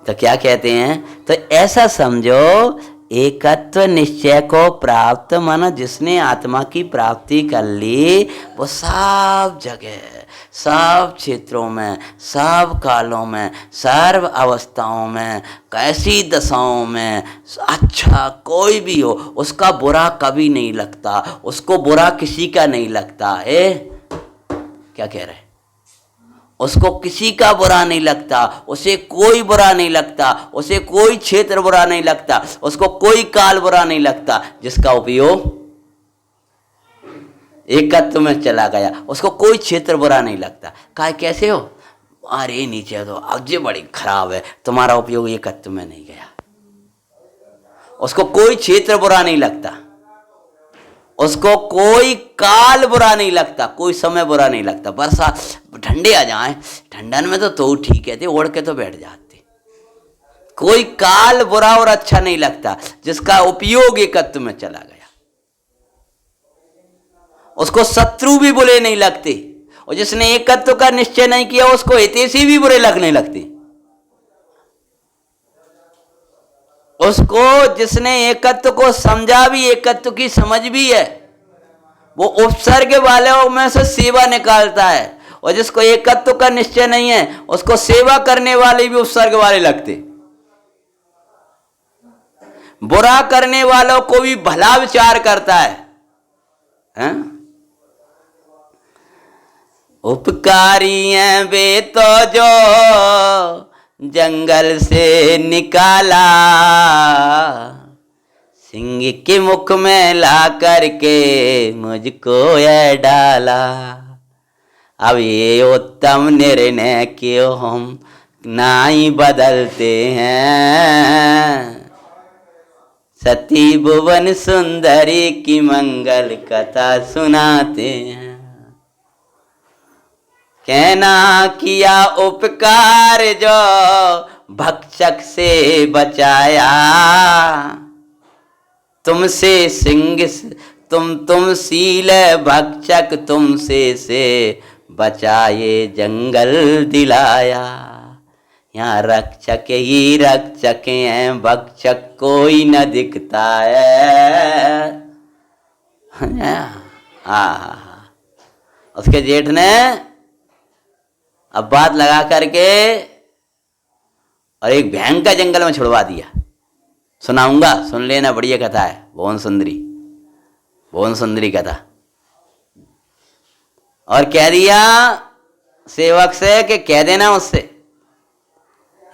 तो क्या कहते हैं, तो ऐसा समझो एकत्व निश्चय को प्राप्त मन जिसने आत्मा की प्राप्ति कर ली वो सब जगह सब क्षेत्रों में सब कालों में सर्व अवस्थाओं में कैसी दशाओं में अच्छा कोई भी हो उसका बुरा कभी नहीं लगता, उसको बुरा किसी का नहीं लगता है। क्या कह रहे, उसको किसी का बुरा नहीं लगता, उसे कोई बुरा नहीं लगता, उसे कोई क्षेत्र बुरा नहीं लगता, उसको कोई काल बुरा नहीं लगता जिसका उपयोग एकत्व में चला गया, उसको कोई क्षेत्र बुरा नहीं लगता। कहा कैसे हो, अरे नीचे तो अब ये बड़ी खराब है, तुम्हारा उपयोग एकत्व में नहीं गया। उसको कोई क्षेत्र बुरा नहीं लगता, उसको कोई काल बुरा नहीं लगता, कोई समय बुरा नहीं लगता। बरसा ठंडे आ जाए ठंडन में तो ठीक कहते ओढ़ के तो बैठ जाते, कोई काल बुरा और अच्छा नहीं लगता जिसका उपयोग एकत्व में चला गया। उसको शत्रु भी बुरे नहीं लगते, और जिसने एकत्व का निश्चय नहीं किया उसको हितैषी भी बुरे लगने लगते। उसको जिसने एकत्व को समझा भी, एकत्व की समझ भी है, वो उपसर्ग वालों में से सेवा निकालता है, और जिसको एकत्व का निश्चय नहीं है उसको सेवा करने वाले भी उपसर्ग वाले लगते। बुरा करने वालों को भी भला विचार करता है? उपकारी हैं वे तो जो जंगल से निकाला, सिंह के मुख में ला करके मुझको यह डाला। अब ये उत्तम निर्णय क्यों हम नहीं बदलते हैं, सती भुवन सुंदरी की मंगल कथा सुनाते हैं। कहना किया उपकार जो भक्षक से बचाया, तुमसे सिंह तुम शील भक्षक तुमसे से बचाए जंगल दिलाया। यहाँ रक्षक ही रक्षक हैं, भक्षक कोई न दिखता है। उसके जेठ ने अब बात लगा करके और एक भयंकर जंगल में छुड़वा दिया। सुनाऊंगा, सुन लेना, बढ़िया कथा है। भुवन सुंदरी कथा। और कह दिया सेवक से कि कह देना उससे,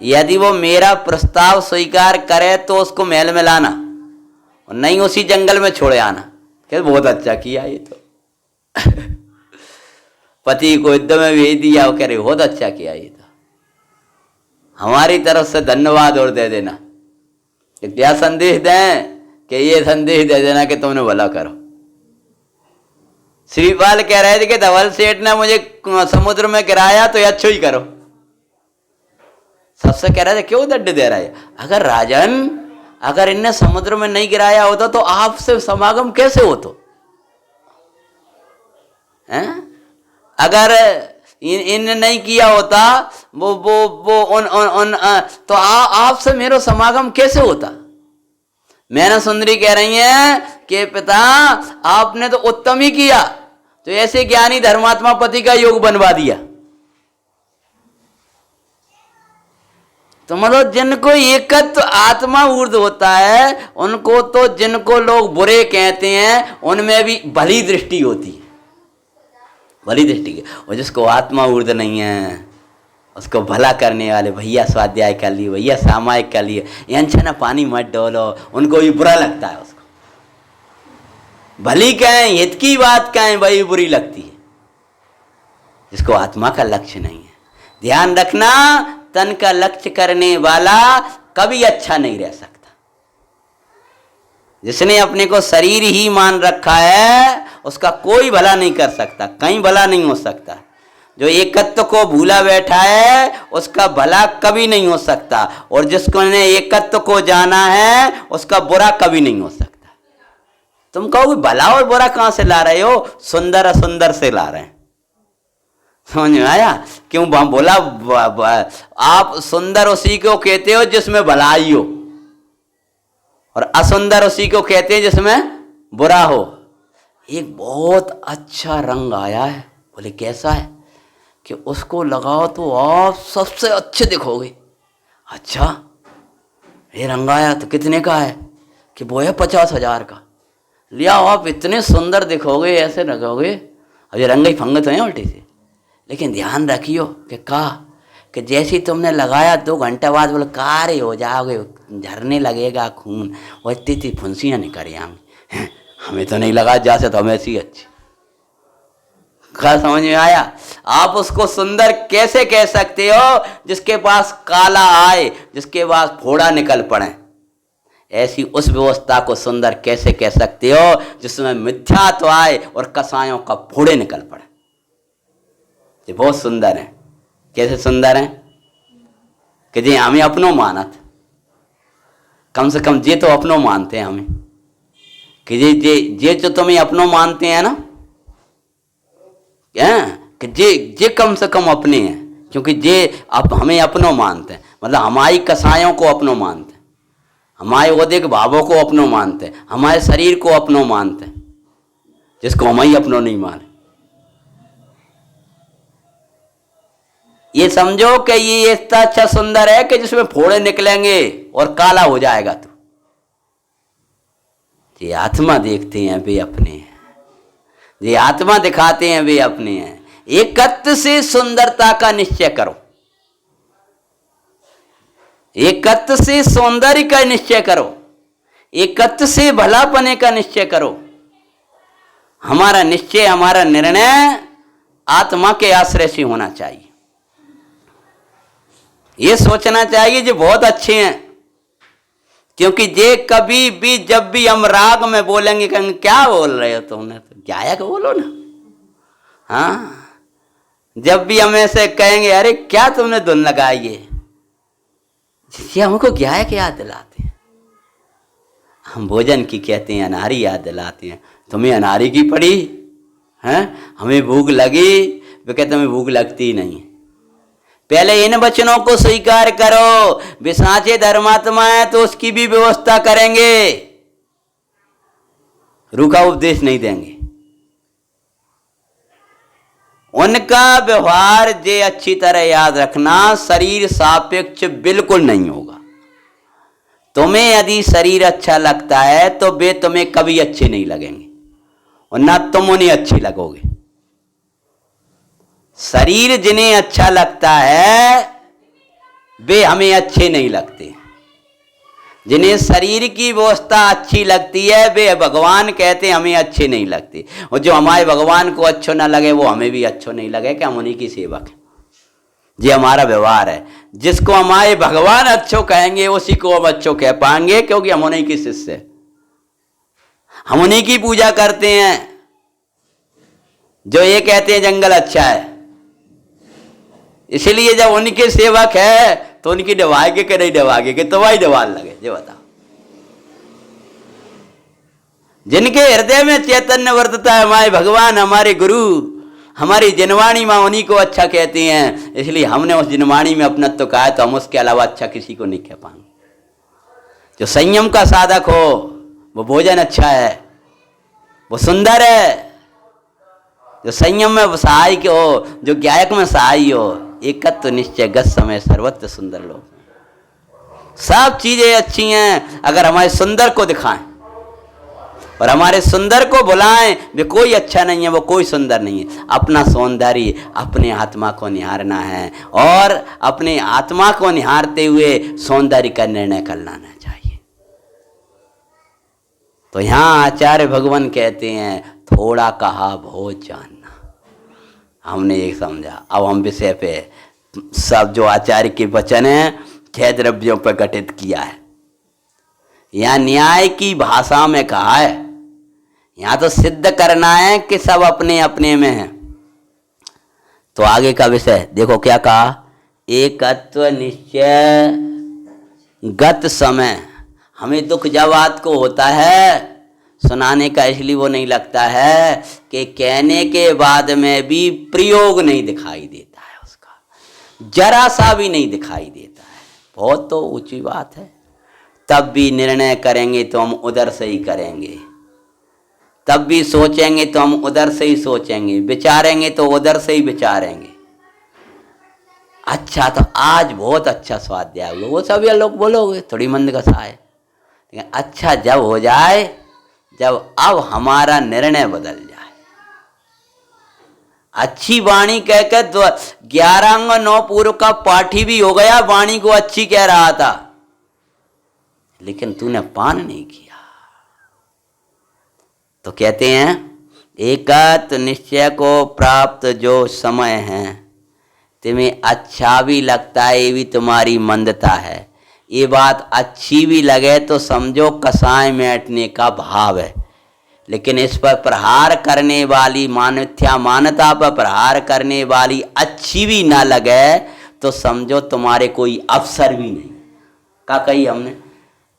यदि वो मेरा प्रस्ताव स्वीकार करे तो उसको महल में लाना, और नहीं उसी जंगल में छोड़े आना। कह बहुत अच्छा किया ये तो। पति को युद्ध में भेज दिया। वो कह रहे बहुत अच्छा किया ये तो, हमारी तरफ से धन्यवाद और दे देना। क्या संदेश दें कि ये संदेश दे देना कि तुमने भला करो। श्रीपाल कह रहे थे कि धवल सेठ ने मुझे समुद्र में गिराया तो अच्छो ही करो। सबसे कह रहे थे क्यों दंड दे रहा है? अगर राजन, अगर इनने समुद्र में नहीं गिराया होता तो आपसे समागम कैसे हो? तो अगर इनने नहीं किया होता वो उन तो आपसे मेरा समागम कैसे होता? मैंने सुंदरी कह रही है कि पिता आपने तो उत्तम ही किया, तो ऐसे ज्ञानी धर्मात्मा पति का योग बनवा दिया। तो मतलब जिनको एकत्व आत्मा ऊर्ध होता है, उनको तो जिनको लोग बुरे कहते हैं उनमें भी भली दृष्टि होती है, भली दृष्टि। और जिसको आत्मा ऊर्ध नहीं है, उसको भला करने वाले, भैया स्वाध्याय कर लिए, भैया सामायिक कर लिए, यहाँ ना पानी मत डोलो, उनको भी बुरा लगता है। उसको भली कहें, हित की बात कहें, वही बुरी लगती है, जिसको आत्मा का लक्ष्य नहीं है। ध्यान रखना, तन का लक्ष्य करने वाला कभी अच्छा नहीं रह सकता। जिसने अपने को शरीर ही मान रखा है, उसका कोई भला नहीं कर सकता, कहीं भला नहीं हो सकता। जो एकत्व को भूला बैठा है, उसका भला कभी नहीं हो सकता। और जिसको ने एकत्व को जाना है, उसका बुरा कभी नहीं हो सकता। तुम कहोगे भला और बुरा कहां से ला रहे हो? सुंदर असुंदर से ला रहे हैं। समझ में आया? क्यों बोला? आप सुंदर उसी को कहते हो जिसमें भलाई हो, और असुंदर उसी को कहते हैं जिसमें बुरा हो। एक बहुत अच्छा रंग आया है। बोले कैसा है? कि उसको लगाओ तो आप सबसे अच्छे दिखोगे। अच्छा, ये रंग आया तो कितने का है? कि वो है 50,000 का। लिया आप इतने सुंदर दिखोगे, ऐसे रखोगे। अब ये रंग ही फंगत है उल्टी से। लेकिन ध्यान रखियो कि जैसे तुमने लगाया 2 घंटे बाद बोले कारे हो जाओगे, झरने लगेगा खून, और इतनी फुंसियाँ निकल आएंगी। हमें तो नहीं लगा, जैसे तो हमें ऐसी अच्छी। क्या समझ में आया? आप उसको सुंदर कैसे कह सकते हो जिसके पास काला आए, जिसके पास फोड़ा निकल पड़े? ऐसी उस व्यवस्था को सुंदर कैसे कह सकते हो जिसमें मिथ्यात्व आए और कसायों का फोड़े निकल पड़े? ये बहुत सुंदर है। कैसे सुंदर है? कि जी हमें अपनों मानत, कम से कम जे तो अपनों मानते हैं हमें, कि जे जो तुम्हें अपनों मानते हैं ना, कि जे कम से कम अपने हैं, क्योंकि जे हमें अपनों मानते हैं, मतलब हमारी कसायों को अपनों मानते हैं, हमारे औदिक भावों को अपनों मानते हैं, हमारे शरीर को अपनों मानते हैं, जिसको हम ही अपनों नहीं माने। ये समझो कि ये इतना अच्छा सुंदर है कि जिसमें फोड़े निकलेंगे और काला हो जाएगा। तो ये आत्मा देखते हैं वे अपने हैं, ये आत्मा दिखाते हैं वे अपने हैं। एकत्व से सुंदरता का निश्चय करो, एकत्व से सौंदर्य का निश्चय करो, एकत्व से भलापने का निश्चय करो। हमारा निश्चय, हमारा निर्णय आत्मा के आश्रय से होना चाहिए। ये सोचना चाहिए जो बहुत अच्छे हैं, क्योंकि जे कभी भी जब भी हम राग में बोलेंगे कहेंगे क्या बोल रहे हो तुमने, तो गायक बोलो ना। हाँ, जब भी हम ऐसे कहेंगे अरे क्या तुमने धुन लगाई है, ये हमको गायक याद दिलाते हैं। हम भोजन की कहते हैं अनारी याद दिलाते हैं। तुम्हें अनारी की पड़ी है, हमें भूख लगी, वे कहते हमें भूख लगती ही नहीं। पहले इन वचनों को स्वीकार करो, वे साचे धर्मात्मा है तो उसकी भी व्यवस्था करेंगे, रूखा उपदेश नहीं देंगे। उनका व्यवहार जे अच्छी तरह याद रखना, शरीर सापेक्ष बिल्कुल नहीं होगा। तुम्हें यदि शरीर अच्छा लगता है तो वे तुम्हें कभी अच्छे नहीं लगेंगे और ना तुम उन्हें अच्छे लगोगे। शरीर जिन्हें अच्छा लगता है वे हमें अच्छे नहीं लगते। जिन्हें शरीर की व्यवस्था अच्छी लगती है वे भगवान कहते हमें अच्छे नहीं लगते, और जो हमारे भगवान को अच्छो ना लगे वो हमें भी अच्छो नहीं लगे कि हम उन्हीं की सेवक हैं। ये हमारा व्यवहार है। जिसको हमारे भगवान अच्छो कहेंगे उसी को हम अच्छो कह पाएंगे, क्योंकि हम उन्हीं की शिष्य, हम उन्हीं की पूजा करते हैं। जो ये कहते हैं जंगल अच्छा है, इसलिए जब उनके सेवक है तो उनकी दबाएगे कि नहीं दबाएगे, कि तुम्हारी दबाल लगे, ये बताओ। जिनके हृदय में चैतन्य वर्तता है, हमारे भगवान, हमारे गुरु, हमारी जिनवाणी माँ, उन्हीं को अच्छा कहते हैं। इसलिए हमने उस जिनवाणी में अपनत्व कहा है, तो हम उसके अलावा अच्छा किसी को नहीं कह पाएंगे। जो संयम का साधक हो वो भोजन अच्छा है, वो सुंदर है। जो संयम में सहायक हो, जो गायक में सहाय हो, एकत्व निश्चय गत समय सर्वत्र सुंदर लोग। सब चीजें अच्छी हैं अगर हमारे सुंदर को दिखाएं और हमारे सुंदर को बुलाएं। वे कोई अच्छा नहीं है, वो कोई सुंदर नहीं है। अपना सौंदर्य अपने आत्मा को निहारना है और अपने आत्मा को निहारते हुए सौंदर्य का निर्णय कर लेना चाहिए। तो यहां आचार्य भगवान कहते हैं थोड़ा कहा बहुत जानना। हमने एक समझा, अब हम विषय पे सब जो आचार्य के वचन हैं छह द्रव्यों पर गठित किया है। यहां न्याय की भाषा में कहा है, यहां तो सिद्ध करना है कि सब अपने अपने में है। तो आगे का विषय देखो क्या कहा, एकत्व निश्चय गत समय। हमें दुख जब बात को होता है सुनाने का इसलिए वो नहीं लगता है कि कहने के बाद में भी प्रयोग नहीं दिखाई देता है, उसका जरा सा भी नहीं दिखाई देता है। बहुत तो ऊंची बात है। तब भी निर्णय करेंगे तो हम उधर से ही करेंगे, तब भी सोचेंगे तो हम उधर से ही सोचेंगे, विचारेंगे तो उधर से ही विचारेंगे। अच्छा तो आज बहुत अच्छा स्वाध्याय हुआ, वो सभी लोग बोलोगे थोड़ी मंद कथा है, लेकिन अच्छा जब हो जाए, जब अब हमारा निर्णय बदल जाए। अच्छी वाणी कहकर 11 अंग 9 पूर्व का पाठी भी हो गया, वाणी को अच्छी कह रहा था, लेकिन तूने पान नहीं किया। तो कहते हैं एकत्व निश्चय को प्राप्त जो समय है, तुम्हें अच्छा भी लगता है, ये भी तुम्हारी मंदता है। ये बात अच्छी भी लगे तो समझो कसाय मैटने का भाव है, लेकिन इस पर प्रहार करने वाली मान्यता, मानता पर प्रहार करने वाली अच्छी भी ना लगे तो समझो तुम्हारे कोई अवसर भी नहीं। का कही हमने,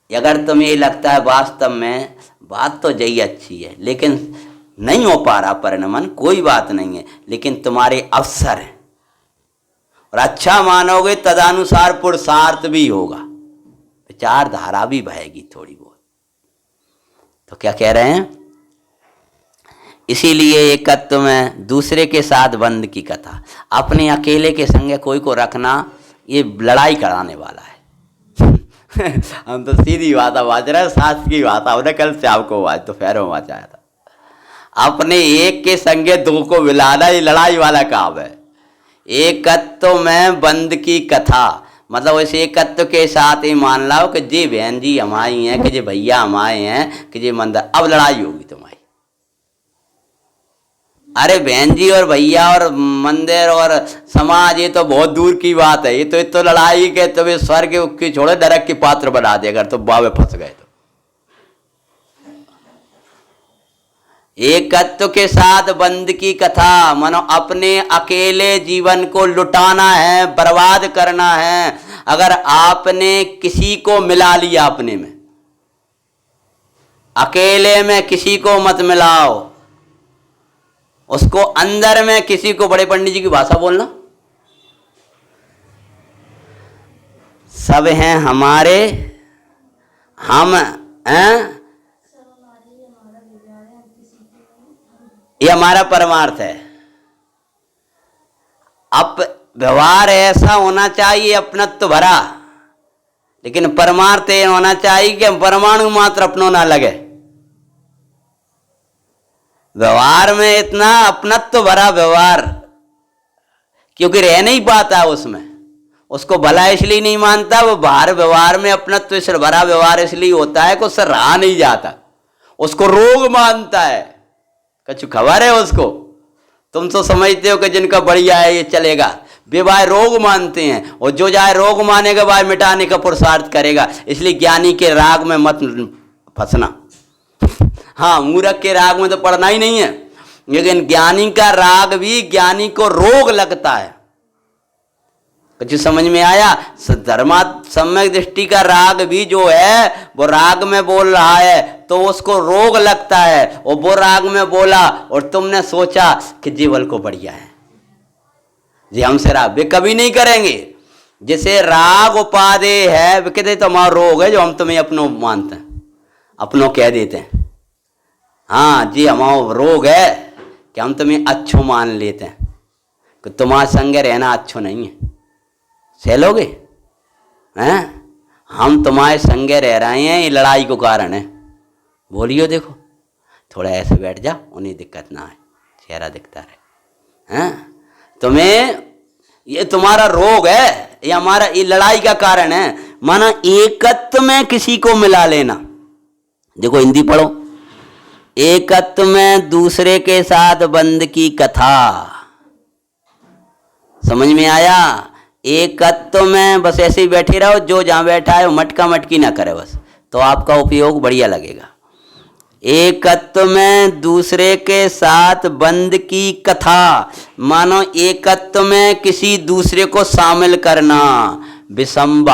अगर तुम्हें ये लगता है वास्तव में बात तो जई अच्छी है लेकिन नहीं हो पा रहा परिणमन, कोई बात नहीं है, लेकिन तुम्हारे अवसर हैं और अच्छा मानोगे तदनुसार पुरुषार्थ भी होगा, विचारधारा भी बहेगी थोड़ी बहुत। तो क्या कह रहे हैं, इसीलिए एकत्व में दूसरे के साथ बंद की कथा, अपने अकेले के संगे कोई को रखना ये लड़ाई कराने वाला है। हम तो सीधी बात बाज रहे हैं, शास्त्र की बात हमने कल से आपको आज दोपहर में बचाया था। अपने एक के संगे दो को मिलाना ये लड़ाई वाला काम है। एकत्व में बंद की कथा मतलब इस एकत्व के साथ ही मान लो कि जी बहन जी हमारी हैं, कि जी भैया हमारे हैं, कि जी मंदिर, अब लड़ाई होगी तुम्हारी। अरे बहन जी और भैया और मंदिर और समाज ये तो बहुत दूर की बात है। ये तो लड़ाई के तुम्हें स्वर्ग की छोड़े नरक के पात्र बना दे अगर तुम बावे फंस गए तो। एकत्व के साथ बंद की कथा, मानो अपने अकेले जीवन को लुटाना है, बर्बाद करना है। अगर आपने किसी को मिला लिया अपने में, अकेले में किसी को मत मिलाओ, उसको अंदर में किसी को, बड़े पंडित जी की भाषा बोलना, सब हैं हमारे, हम हैं, ये हमारा परमार्थ है। अब व्यवहार ऐसा होना चाहिए अपनत्व भरा, लेकिन परमार्थ ये होना चाहिए कि परमाणु मात्र अपनों ना लगे। व्यवहार में इतना अपनत्व भरा व्यवहार, क्योंकि रह नहीं पाता उसमें, उसको भला इसलिए नहीं मानता, वो बाहर व्यवहार में अपनत्व से भरा व्यवहार इसलिए होता है कि उससे रहा नहीं जाता, उसको रोग मानता है। कुछ खबर है उसको? तुम तो समझते हो कि जिनका बढ़िया है ये चलेगा, वे भाई रोग मानते हैं, और जो जाए रोग मानेगा भाई मिटाने का पुरुषार्थ करेगा। इसलिए ज्ञानी के राग में मत फंसना। हाँ, मूर्ख के राग में तो पड़ना ही नहीं है, लेकिन ज्ञानी का राग भी ज्ञानी को रोग लगता है। कुछ समझ में आया? धर्मा सम्यक दृष्टि का राग भी जो है वो राग में बोल रहा है तो उसको रोग लगता है, और वो राग में बोला और तुमने सोचा कि जीवल को बढ़िया है जी, हमसे राग वे कभी नहीं करेंगे। जिसे राग उपादेय है वे कहते तो हमारा रोग है जो हम तुम्हें अपनों मानते हैं, अपनों कह देते हैं। हाँ जी, हमारा रोग है कि हम तुम्हें अच्छो मान लेते हैं, कि तुम्हारे संग रहना अच्छो नहीं है, सह लोगे हैं? हम तुम्हारे संगे रह रहे हैं, ये लड़ाई को कारण है। बोलियो देखो, थोड़ा ऐसे बैठ जा, उन्हें दिक्कत ना है, चेहरा दिखता रहे हैं। तुम्हें ये तुम्हारा रोग है, ये हमारा ये लड़ाई का कारण है। माना एकत्व में किसी को मिला लेना। देखो हिंदी पढ़ो, एकत्व में दूसरे के साथ बंद की कथा। समझ में आया? एकत्व में बस ऐसे ही बैठे रहो, जो जहां बैठा है वो मटका मटकी ना करे बस, तो आपका उपयोग बढ़िया लगेगा। एकत्व में दूसरे के साथ बंद की कथा, मानो एकत्व में किसी दूसरे को शामिल करना। विसंवाद,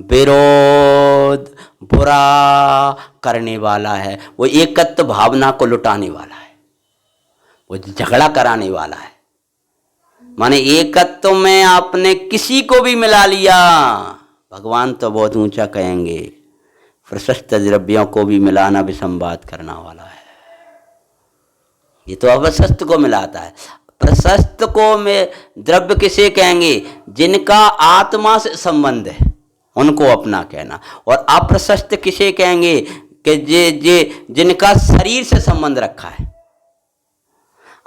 विरोध, बुरा करने वाला है, वो एकत्व भावना को लुटाने वाला है, वो झगड़ा कराने वाला है। माने एकत्व में आपने किसी को भी मिला लिया, भगवान तो बहुत ऊंचा कहेंगे, प्रशस्त द्रव्यों को भी मिलाना विसंवाद करना वाला है। ये तो अप्रशस्त को मिलाता है। प्रशस्त को में द्रव्य किसे कहेंगे? जिनका आत्मा से संबंध है उनको अपना कहना। और अप्रशस्त किसे कहेंगे? कि जिनका शरीर से संबंध रखा है।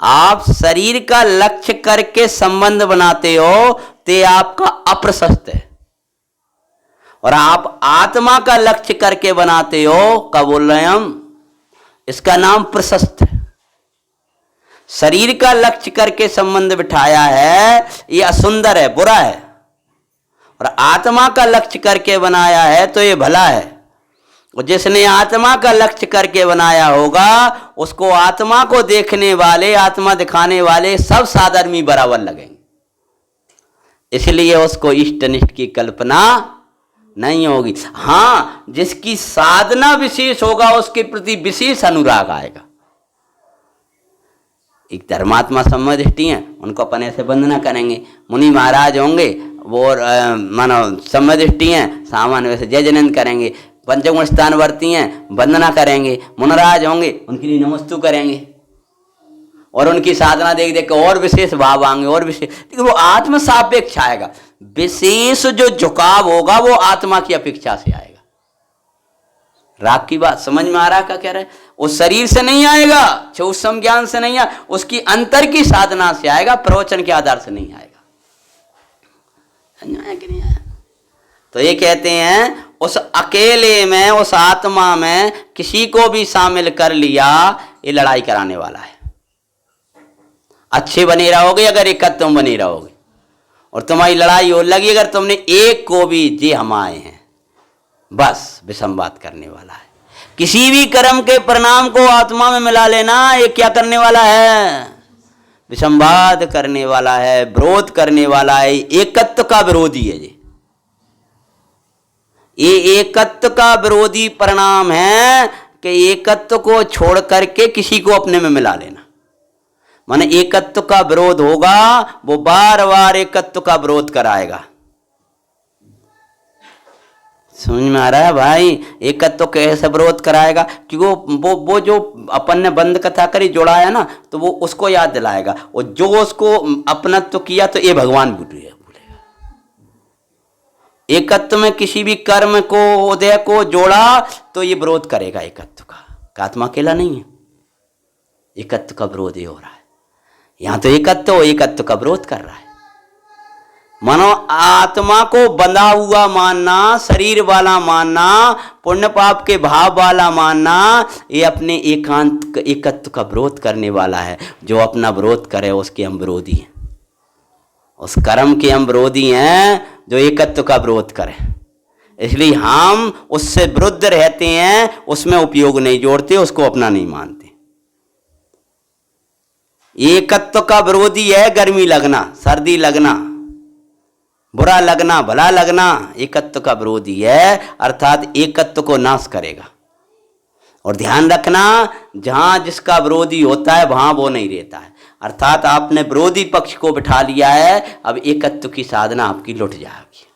आप शरीर का लक्ष्य करके संबंध बनाते हो ते आपका अप्रशस्त है, और आप आत्मा का लक्ष्य करके बनाते हो, क्या बोल रहे हैं हम, इसका नाम प्रशस्त है। शरीर का लक्ष्य करके संबंध बिठाया है ये असुंदर है, बुरा है, और आत्मा का लक्ष्य करके बनाया है तो ये भला है। और जिसने आत्मा का लक्ष्य करके बनाया होगा उसको आत्मा को देखने वाले, आत्मा दिखाने वाले सब साधर्मी बराबर लगेंगे, इसलिए उसको इष्ट निष्ठ की कल्पना नहीं होगी। हाँ, जिसकी साधना विशेष होगा उसके प्रति विशेष अनुराग आएगा। एक धर्मात्मा सम्यक दृष्टि है, उनको अपन ऐसे वंदना करेंगे। मुनि महाराज होंगे वो मानो सम्यक दृष्टि हैं, सामान्य वैसे जय जयंत करेंगे। पंचगुण स्थान वर्ती हैं, वंदना करेंगे। मुनराज होंगे उनके लिए नमस्तु करेंगे, और उनकी साधना देख देख कर और विशेष भाव आएंगे, और विशेष, लेकिन वो आत्म सापेक्ष आएगा। विशेष जो झुकाव होगा वो आत्मा की अपेक्षा से आएगा। राग की बात समझ में आ रहा क्या कह रहे हैं? वो शरीर से नहीं आएगा, सूक्ष्म ज्ञान से नहीं आएगा, उसकी अंतर की साधना से आएगा, प्रवचन के आधार से नहीं आएगा। समझ आया कि नहीं आया? तो ये कहते हैं उस अकेले में, उस आत्मा में किसी को भी शामिल कर लिया, ये लड़ाई कराने वाला है। अच्छे बने रहोगे अगर एकत्व में बने रहोगे, और तुम्हारी लड़ाई हो लगी अगर तुमने एक को भी जे हम आए हैं, बस विसंवाद करने वाला है। किसी भी कर्म के परिणाम को आत्मा में मिला लेना, ये क्या करने वाला है? विसंवाद करने वाला है, विरोध करने वाला है, एकत्व का विरोधी है। ये एकत्व का विरोधी परिणाम है कि एकत्व को छोड़ करके किसी को अपने में मिला लेना। माने एकत्व का विरोध होगा, वो बार बार एकत्व का विरोध कराएगा। समझ में आ रहा है भाई? एकत्व कैसे विरोध कराएगा? क्योंकि वो जो अपन ने बंद कथा करी जोड़ाया ना, तो वो उसको याद दिलाएगा, और जो उसको अपनत्व किया तो ये भगवान भूलेगा। एकत्व में किसी भी कर्म को, उदय को जोड़ा तो ये विरोध करेगा एकत्व का। आत्मा अकेला नहीं है, एकत्व का विरोध ही हो रहा है। यहां तो एकत्व का विरोध कर रहा है। मानो आत्मा को बंधा हुआ मानना, शरीर वाला मानना, पुण्य पाप के भाव वाला मानना, ये अपने एकत्व का विरोध करने वाला है। जो अपना विरोध करे उसके हम विरोधी हैं, उस कर्म के हम विरोधी हैं जो एकत्व का विरोध करे। इसलिए हम उससे विरुद्ध रहते हैं, उसमें उपयोग नहीं जोड़ते, उसको अपना नहीं मानते। एकत्व का विरोधी है गर्मी लगना, सर्दी लगना, बुरा लगना, भला लगना, एकत्व का विरोधी है, अर्थात एकत्व को नाश करेगा। और ध्यान रखना, जहां जिसका विरोधी होता है वहां वो नहीं रहता है। अर्थात आपने विरोधी पक्ष को बिठा लिया है, अब एकत्व की साधना आपकी लुट जाएगी।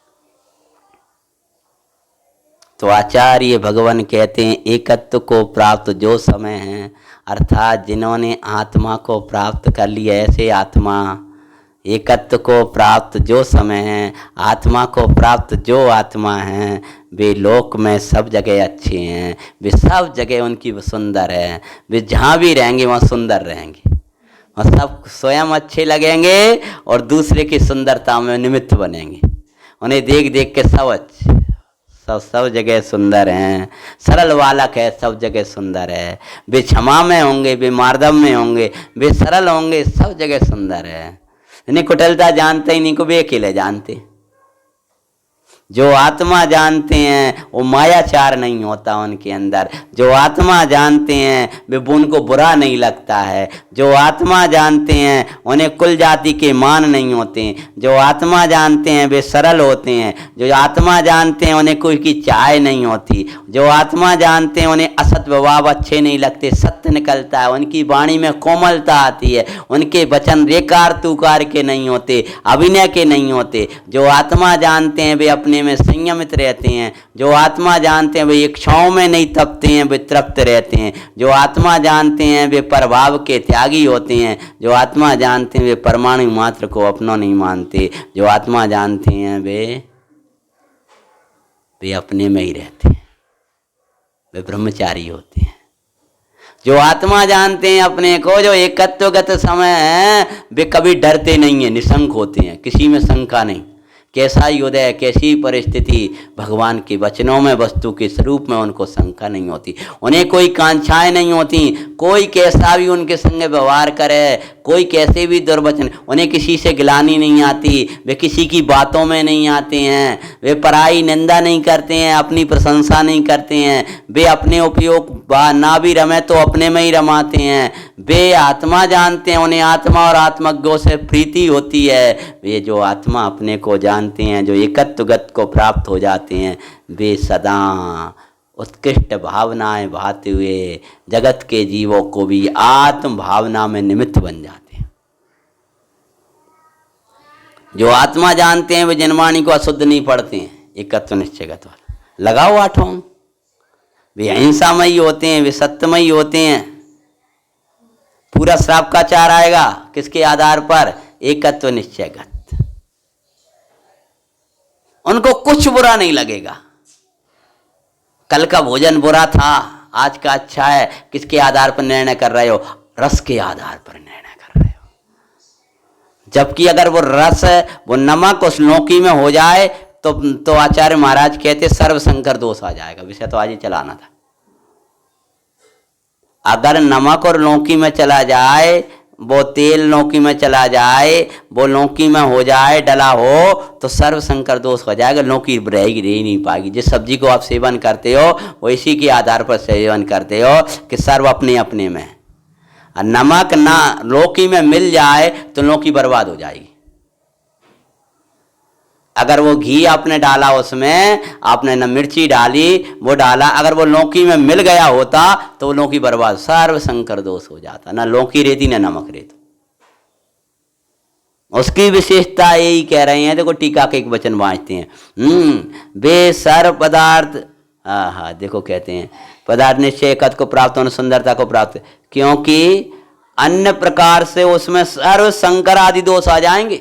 तो आचार्य भगवान कहते हैं, एकत्व को प्राप्त जो समय है, अर्थात जिन्होंने आत्मा को प्राप्त कर लिया, ऐसे आत्मा, एकत्व को प्राप्त जो समय है, आत्मा को प्राप्त जो आत्मा हैं, वे लोक में सब जगह अच्छे हैं, वे सब जगह उनकी सुंदर है। वे जहाँ भी रहेंगे वहाँ सुंदर रहेंगे, और सब स्वयं अच्छे लगेंगे और दूसरे की सुंदरता में निमित्त बनेंगे। उन्हें देख देख के सब अच्छे, सब जगह सुंदर हैं। सरल बालक है, सब जगह सुंदर है। वे क्षमा में होंगे, वे मार्दव में होंगे, वे सरल होंगे, सब जगह सुंदर है। इन्हें कुटिलता जानते ही नहीं को वे अकेले जानते। जो आत्मा जानते हैं वो मायाचार नहीं होता उनके अंदर। जो आत्मा जानते हैं वे उनको बुरा नहीं लगता है। जो आत्मा जानते हैं उन्हें कुल जाति के मान नहीं होते। जो आत्मा जानते हैं वे सरल होते हैं। जो आत्मा जानते हैं उन्हें कोई की चाह नहीं होती। जो आत्मा जानते हैं उन्हें असत व्यवहार अच्छे नहीं लगते, सत्य निकलता है। उनकी वाणी में कोमलता आती है। उनके वचन रेकार तुकार के नहीं होते, अभिनय के नहीं होते। जो आत्मा जानते हैं वे अपने में संयमित रहते हैं। जो आत्मा जानते हैं वे इच्छाओं में नहीं तपते हैं, वे तृप्त रहते हैं। जो आत्मा जानते हैं वे प्रभाव के त्यागी होते हैं। जो आत्मा जानते हैं वे परमाणु मात्र को अपना नहीं मानते। जो आत्मा जानते हैं वे अपने में ही रहते हैं, वे ब्रह्मचारी होते हैं। जो आत्मा जानते हैं अपने को, जो एकत्वगत समय है, वे कभी डरते नहीं हैं, निशंक होते हैं, किसी में शंका नहीं। कैसा ही उदय, कैसी परिस्थिति, भगवान के वचनों में, वस्तु के स्वरूप में उनको शंका नहीं होती। उन्हें कोई कांक्षाएं नहीं होती। कोई कैसा भी उनके संग व्यवहार करे, कोई कैसे भी दुर्वचन, उन्हें किसी से गिलानी नहीं आती। वे किसी की बातों में नहीं आते हैं। वे पराई निंदा नहीं करते हैं, अपनी प्रशंसा नहीं करते हैं। वे अपने उपयोग ना भी रमे तो अपने में ही रमाते हैं। वे आत्मा जानते हैं, उन्हें आत्मा और आत्मज्ञों से प्रीति होती है। वे जो आत्मा अपने को जानते हैं, जो एकत्वगत को प्राप्त हो जाते हैं, वे सदा उत्कृष्ट भावनाएं भाते हुए जगत के जीवों को भी आत्म भावना में निमित्त बन जाते हैं। जो आत्मा जानते हैं वे जनवाणी को अशुद्ध नहीं पढ़ते हैं। एकत्व निश्चयगत वाला लगाओ आठों, वे अहिंसामयी होते हैं, वे सत्यमयी होते हैं। पूरा श्राप का चार आएगा किसके आधार पर? एकत्व निश्चयगत। उनको कुछ बुरा नहीं लगेगा। कल का भोजन बुरा था, आज का अच्छा है। किसके आधार पर निर्णय कर रहे हो? रस के आधार पर निर्णय कर रहे हो। जबकि अगर वो रस, वो नमक उस लौकी में हो जाए तो आचार्य महाराज कहते सर्वशंकर दोष आ जाएगा। विषय तो आज ही चलाना था। अगर नमक और लौकी में चला जाए, वो तेल लौकी में चला जाए, वो लौकी में हो जाए डला हो, तो सर्व संकर दोष हो जाएगा, लौकी रहेगी, रह नहीं पाएगी। जिस सब्जी को आप सेवन करते हो वो इसी के आधार पर सेवन करते हो कि सर्व अपने अपने में। और नमक ना लौकी में मिल जाए तो लौकी बर्बाद हो जाएगी। अगर वो घी आपने डाला, उसमें आपने न मिर्ची डाली, वो डाला, अगर वो लौकी में मिल गया होता तो वो लौकी बर्बाद, सर्व संकर दोष हो जाता। ना लौकी रहती ना नमक रहता। उसकी विशेषता यही कह रहे हैं। देखो टीका के एक वचन वाँचते हैं, वे सर्व पदार्थ, हाँ देखो कहते हैं पदार्थ निश्चय कद को प्राप्त होने, सुंदरता को प्राप्त, क्योंकि अन्य प्रकार से उसमें सर्व संकर आदि दोष आ जाएंगे।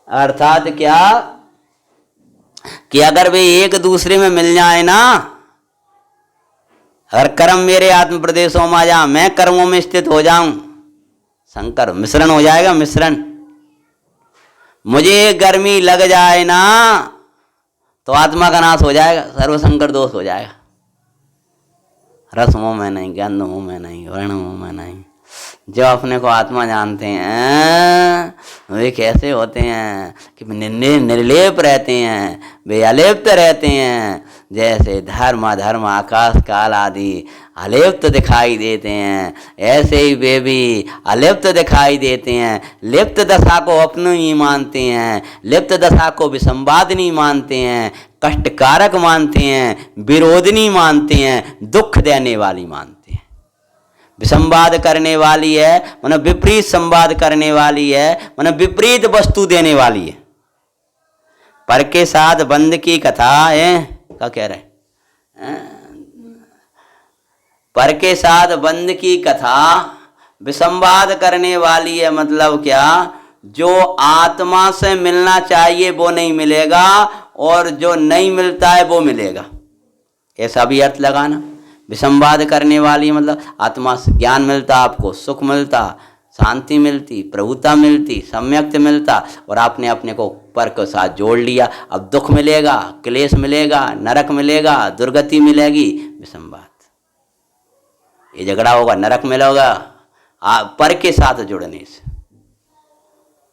अर्थात क्या कि अगर वे एक दूसरे में मिल जाए ना, अगर कर्म मेरे आत्म प्रदेशों में आ जा, मैं कर्मों में स्थित हो जाऊं, संकर मिश्रण हो जाएगा, मिश्रण। मुझे गर्मी लग जाए ना तो आत्मा का नाश हो जाएगा, सर्वसंकर दोष हो जाएगा। रस मुंह में नहीं, गंध मुंह में नहीं, वर्ण मुंह में नहीं। जो अपने को आत्मा जानते हैं वे कैसे होते हैं कि निर्लेप रहते हैं, वे अलिप्त रहते हैं। जैसे धर्म अधर्म आकाश काल आदि अलिप्त दिखाई देते हैं, ऐसे ही वे भी अलिप्त दिखाई देते हैं। लिप्त दशा को अपनी ही मानते हैं, लिप्त दशा को विसंवादिनी मानते हैं, कष्टकारक मानते हैं, विरोधिनी मानते हैं, दुख देने वाली मानते हैं। विसंवाद करने वाली है मतलब विपरीत संवाद करने वाली है, मतलब विपरीत वस्तु देने वाली है। पर के साथ बंद की कथा है, क्या कह रहे हैं? पर के साथ बंद की कथा विसंवाद करने वाली है। मतलब क्या? जो आत्मा से मिलना चाहिए वो नहीं मिलेगा और जो नहीं मिलता है वो मिलेगा, ऐसा भी अर्थ लगाना। विसंवाद करने वाली मतलब आत्मा से ज्ञान मिलता, आपको सुख मिलता, शांति मिलती, प्रभुता मिलती, सम्यक्त मिलता, और आपने अपने को पर के साथ जोड़ लिया। अब दुख मिलेगा, क्लेश मिलेगा, नरक मिलेगा, दुर्गति मिलेगी। विसंवाद, ये झगड़ा होगा, नरक मिलेगा पर के साथ जुड़ने से।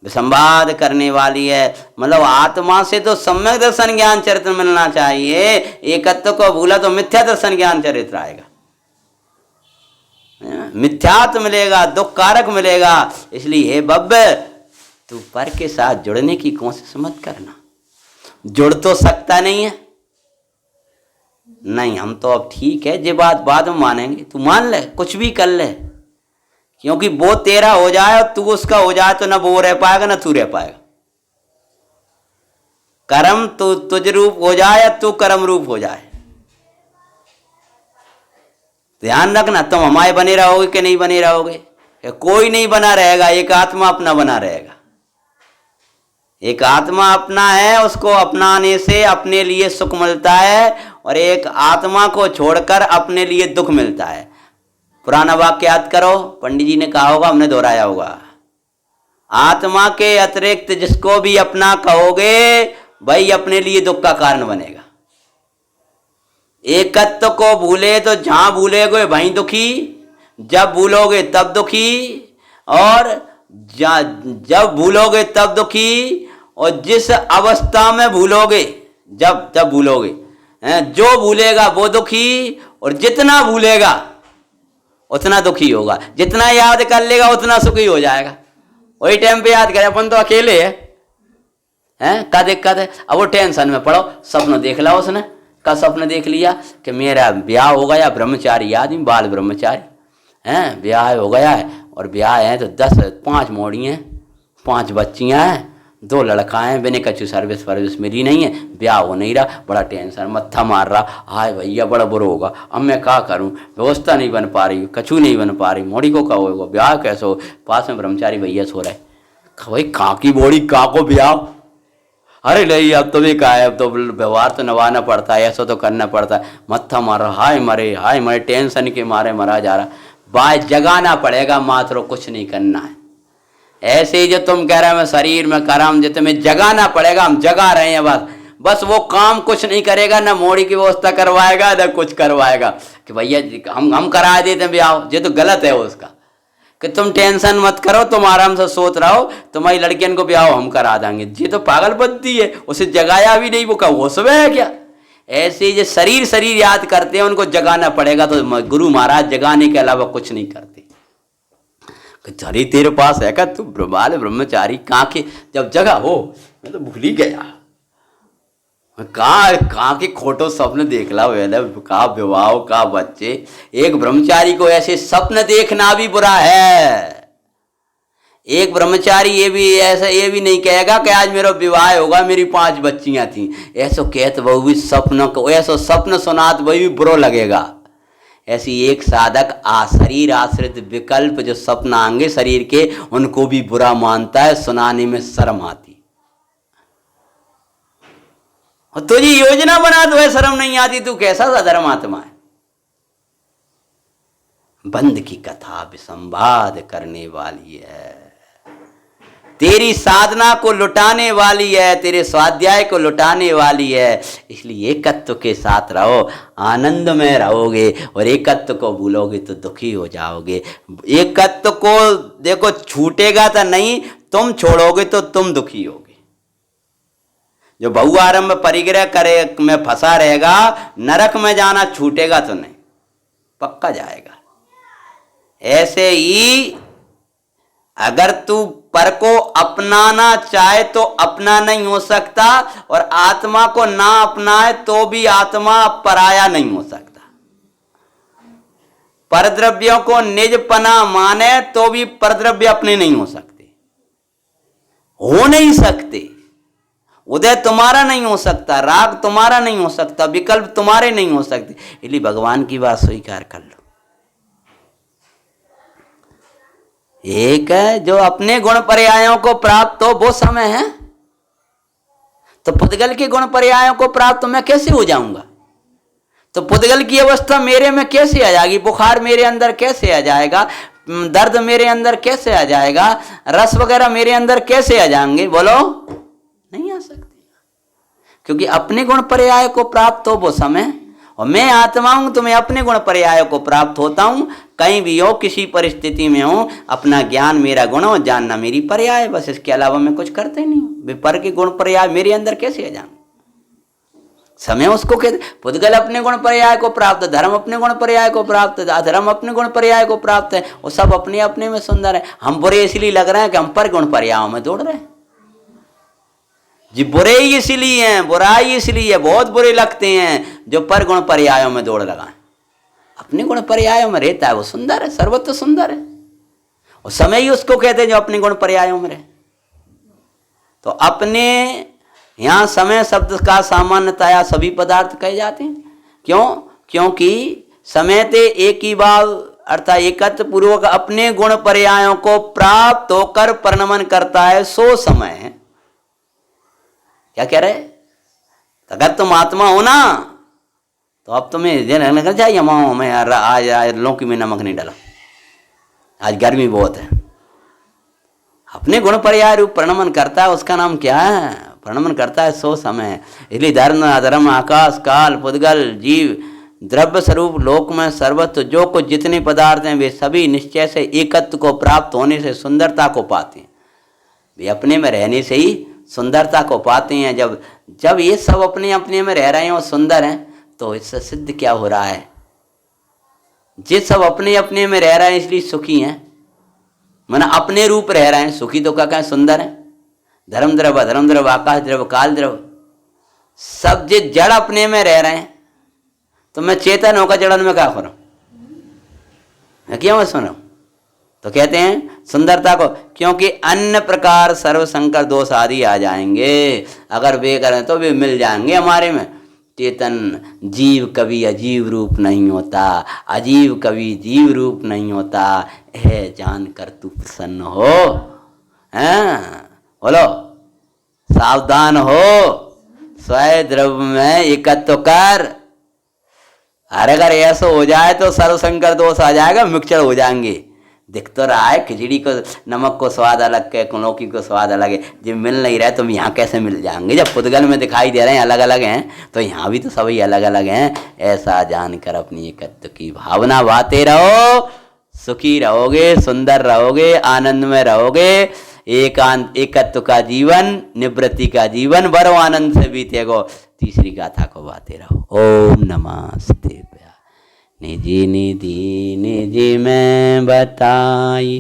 विसंवाद करने वाली है मतलब आत्मा से तो सम्यक दर्शन ज्ञान चरित्र मिलना चाहिए। एकत्व को भूला तो मिथ्या दर्शन ज्ञान चरित्र आएगा, मिथ्यात्व मिलेगा, दुख कारक मिलेगा। इसलिए हे बब्बे, तू पर के साथ जुड़ने की कोशिश मत करना। जुड़ तो सकता नहीं है, नहीं हम तो अब ठीक है, ये बात बाद में मानेंगे। तू मान ले, कुछ भी कर ले, क्योंकि वो तेरा हो जाए और तू उसका हो जाए तो ना वो रह पाएगा ना तू रह पाएगा। कर्म तो तुझ रूप हो जाए या तू कर्म रूप हो जाए। ध्यान रखना, तुम हमारे बने रहोगे कि नहीं बने रहोगे? कोई नहीं बना रहेगा, एक आत्मा अपना बना रहेगा। एक आत्मा अपना है, उसको अपनाने से अपने लिए सुख मिलता है, और एक आत्मा को छोड़कर अपने लिए दुख मिलता है। पुराना वाक्य याद करो, पंडित जी ने कहा होगा, हमने दोहराया होगा। आत्मा के अतिरिक्त जिसको भी अपना कहोगे वही अपने लिए दुख का कारण बनेगा। एकत्व को भूले तो जहां भूलोगे वहीं दुखी, जब भूलोगे तब दुखी, और जब भूलोगे तब दुखी, और जिस अवस्था में भूलोगे, जब भूलोगे, जो भूलेगा वो दुखी, और जितना भूलेगा उतना दुखी होगा। जितना याद कर लेगा उतना सुखी हो जाएगा। वही टाइम पे याद करे, अपन तो अकेले हैं, क्या दिक्कत है? अब वो टेंशन में पड़ो, सपना देख ला उसने, का सपना देख लिया कि मेरा ब्याह हो गया, ब्रह्मचारी आदमी, बाल ब्रह्मचारी हैं, ब्याह हो गया है, और ब्याह है तो 5 मोड़ी हैं, 5 बच्चियां हैं, 2 लड़का हैं, बिना कछु सर्विस मिली नहीं है, ब्याह हो नहीं रहा, बड़ा टेंशन, मत्था मार रहा, हाय भैया बड़ा बुरा होगा, अब मैं क्या करूं, व्यवस्था नहीं बन पा रही, कछु नहीं बन पा रही, मोड़ी को क्या होगा, ब्याह कैसे हो? पास में ब्रह्मचारी भैया सो रहे, भाई कहाँ की बोड़ी, कहाँ को ब्याह? अरे नहीं, अब तो भी कहा है, अब तो व्यवहार तो निभाना पड़ता है, ऐसा तो करना पड़ता है। मत्था मार रहा, हाय मरे, टेंशन के मारे मरा जा रहा। बाय जगाना पड़ेगा, मात्र कुछ नहीं करना है। ऐसे ही जो तुम कह रहे हो मैं शरीर में करम, जो तुम्हें जगाना पड़ेगा, हम जगा रहे हैं, बस बस वो काम कुछ नहीं करेगा, ना मोड़ी की व्यवस्था करवाएगा ना कुछ करवाएगा कि भैया हम करा देते हैं ब्याह। ये तो गलत है उसका, कि तुम टेंशन मत करो, तुम आराम से सोच रहो, तुम्हारी लड़कियन को ब्याह हम करा देंगे। ये तो पागलपंती है, उसे जगाया भी नहीं, वो क्या वो सब है क्या? ऐसे जो शरीर याद करते हैं उनको जगाना पड़ेगा। तो गुरु महाराज जगाने के अलावा कुछ नहीं करते। अरे तेरे पास है क्या, तू ब्रह्मचारी कहाँ के? जब जगा हो मैं तो भूल ही गया, कहाँ के खोटो स्वप्न देख ला मैंने, कहा विवाह का बच्चे। एक ब्रह्मचारी को ऐसे स्वप्न देखना भी बुरा है। एक ब्रह्मचारी ये भी नहीं कहेगा कि आज मेरा विवाह होगा, मेरी 5 बच्चियां थी, ऐसो कहत वो भी स्वप्न को, ऐसो स्वप्न सुनात वही भी बुरा लगेगा। ऐसी एक साधक शरीर आश्रित विकल्प जो स्वप्न आएंगे शरीर के, उनको भी बुरा मानता है, सुनाने में शर्म आती। और तुझी योजना बना तो है शर्म नहीं आती, तू कैसा सा धर्मात्मा है? बंद की कथा विसंवाद करने वाली है, तेरी साधना को लुटाने वाली है, तेरे स्वाध्याय को लुटाने वाली है। इसलिए एकत्व के साथ रहो, आनंद में रहोगे, और एकत्व को भूलोगे तो दुखी हो जाओगे। एकत्व को देखो छूटेगा तो नहीं, तुम छोड़ोगे तो तुम दुखी होगे। जो बहुआरंभ परिग्रह करे में फंसा रहेगा, नरक में जाना छूटेगा तो नहीं, पक्का जाएगा। ऐसे ही अगर तू पर को अपनाना चाहे तो अपना नहीं हो सकता, और आत्मा को ना अपनाए तो भी आत्मा पराया नहीं हो सकता। परद्रव्यों को निजपना माने तो भी परद्रव्य अपने नहीं हो सकते, हो नहीं सकते। उदय तुम्हारा नहीं हो सकता, राग तुम्हारा नहीं हो सकता, विकल्प तुम्हारे नहीं हो सकते। इसलिए भगवान की बात स्वीकार कर लो। एक है जो अपने गुण पर्यायों को प्राप्त हो, वो समय है। तो पुद्गल के गुण पर्यायों को प्राप्त मैं कैसे हो जाऊंगा? तो पुद्गल की अवस्था मेरे में कैसे आ जाएगी? बुखार मेरे अंदर कैसे आ जाएगा? दर्द मेरे अंदर कैसे आ जाएगा? रस वगैरह मेरे अंदर कैसे आ जाएंगे? बोलो, नहीं आ सकते। क्योंकि अपने गुण पर्याय को प्राप्त हो वो समय, और मैं आत्मा हूं तो मैं अपने गुण पर्याय को प्राप्त होता हूं। कहीं भी हो, किसी परिस्थिति में हो, अपना ज्ञान मेरा गुण हो, जानना मेरी पर्याय, बस इसके अलावा मैं कुछ करते नहीं हूं। विपर के गुण पर्याय मेरे अंदर कैसे आ जाए? समय उसको कहते। पुद्गल अपने गुण पर्याय को प्राप्त, धर्म अपने गुण पर्याय को प्राप्त, अधर्म अपने गुण पर्याय को प्राप्त है। वो सब अपने अपने में सुंदर है। हम बुरे इसलिए लग रहे हैं कि हम पर गुण पर्यायों में दौड़ रहे हैं। जी बुरे ही इसलिए हैं, बुराई इसलिए बहुत बुरे लगते हैं जो पर गुण पर्यायों में दौड़ लगाए। अपने गुण पर्यायों में रहता है वो सुंदर है, सर्वत्र सुंदर है। और समय ही उसको कहते हैं जो अपने गुण पर्यायों में रहे। तो अपने यहाँ समय शब्द का सामान्यतया सभी पदार्थ कहे जाते हैं। क्यों? क्योंकि समय ते एक ही भाव अर्थात एकत्व पूर्वक अपने गुण पर्यायों को प्राप्त होकर परिणमन करता है, सो समय है। क्या कह रहे? अगर तुम आत्मा हो ना तो अब तुम्हें लगना चाहिए मैं यार आज लौकी में नमक नहीं डाला, आज गर्मी बहुत है। अपने गुण पर्याय रूप परिणमन करता है, उसका नाम क्या है? परिणमन करता है सो समय। इसलिए धर्म अधर्म आकाश काल पुद्गल जीव द्रव्य स्वरूप लोक में सर्वत्र जो कुछ जितने पदार्थ हैं वे सभी निश्चय से एकत्व को प्राप्त होने से सुंदरता को पाते हैं। वे अपने में रहने से ही सुंदरता को पाते हैं। जब ये सब अपने अपने में रह रहे हैं और सुंदर हैं, तो इससे सिद्ध क्या हो रहा है? जिस सब अपने अपने में रह रहे हैं इसलिए सुखी हैं, माना अपने रूप रह रहे हैं, सुखी तो क्या कहें? सुंदर है। धर्म द्रव अधर्म द्रव आकाश द्रव काल द्रव सब जिस जड़ अपने में रह रहे हैं, तो मैं चेतन होकर जड़न में क्या करूं? क्यों मैं सुना? तो कहते हैं सुंदरता को, क्योंकि अन्य प्रकार सर्व संकर दोष आदि आ जाएंगे। अगर वे करें तो वे मिल जाएंगे हमारे में। चेतन जीव कभी अजीव रूप नहीं होता, अजीव कभी जीव रूप नहीं होता, है जान कर तू प्रसन्न हो। हैं? बोलो, सावधान हो, स्वयं द्रव्य में एकत्व कर। अरे अगर ऐसा हो जाए तो सर्वसंकर दोष आ जाएगा, मिक्सचर हो जाएंगे। दिख तो रहा है खिचड़ी को नमक को स्वाद अलग है, लौकी को स्वाद अलग है। जब मिल नहीं रहा है तो यहाँ कैसे मिल जाएंगे? जब पुद्गल में दिखाई दे रहे हैं अलग अलग हैं, तो यहाँ भी तो सभी अलग अलग हैं। ऐसा जानकर अपनी एकत्व की भावना बाते रहो, सुखी रहोगे, सुंदर रहोगे, आनंद में रहोगे। एकांत एकत्व का जीवन, निवृत्ति का जीवन बड़ो आनंद से बीतेगो। तीसरी गाथा को बाते रहो। ओम नमस्ते। निजी निधि निजी में बताई।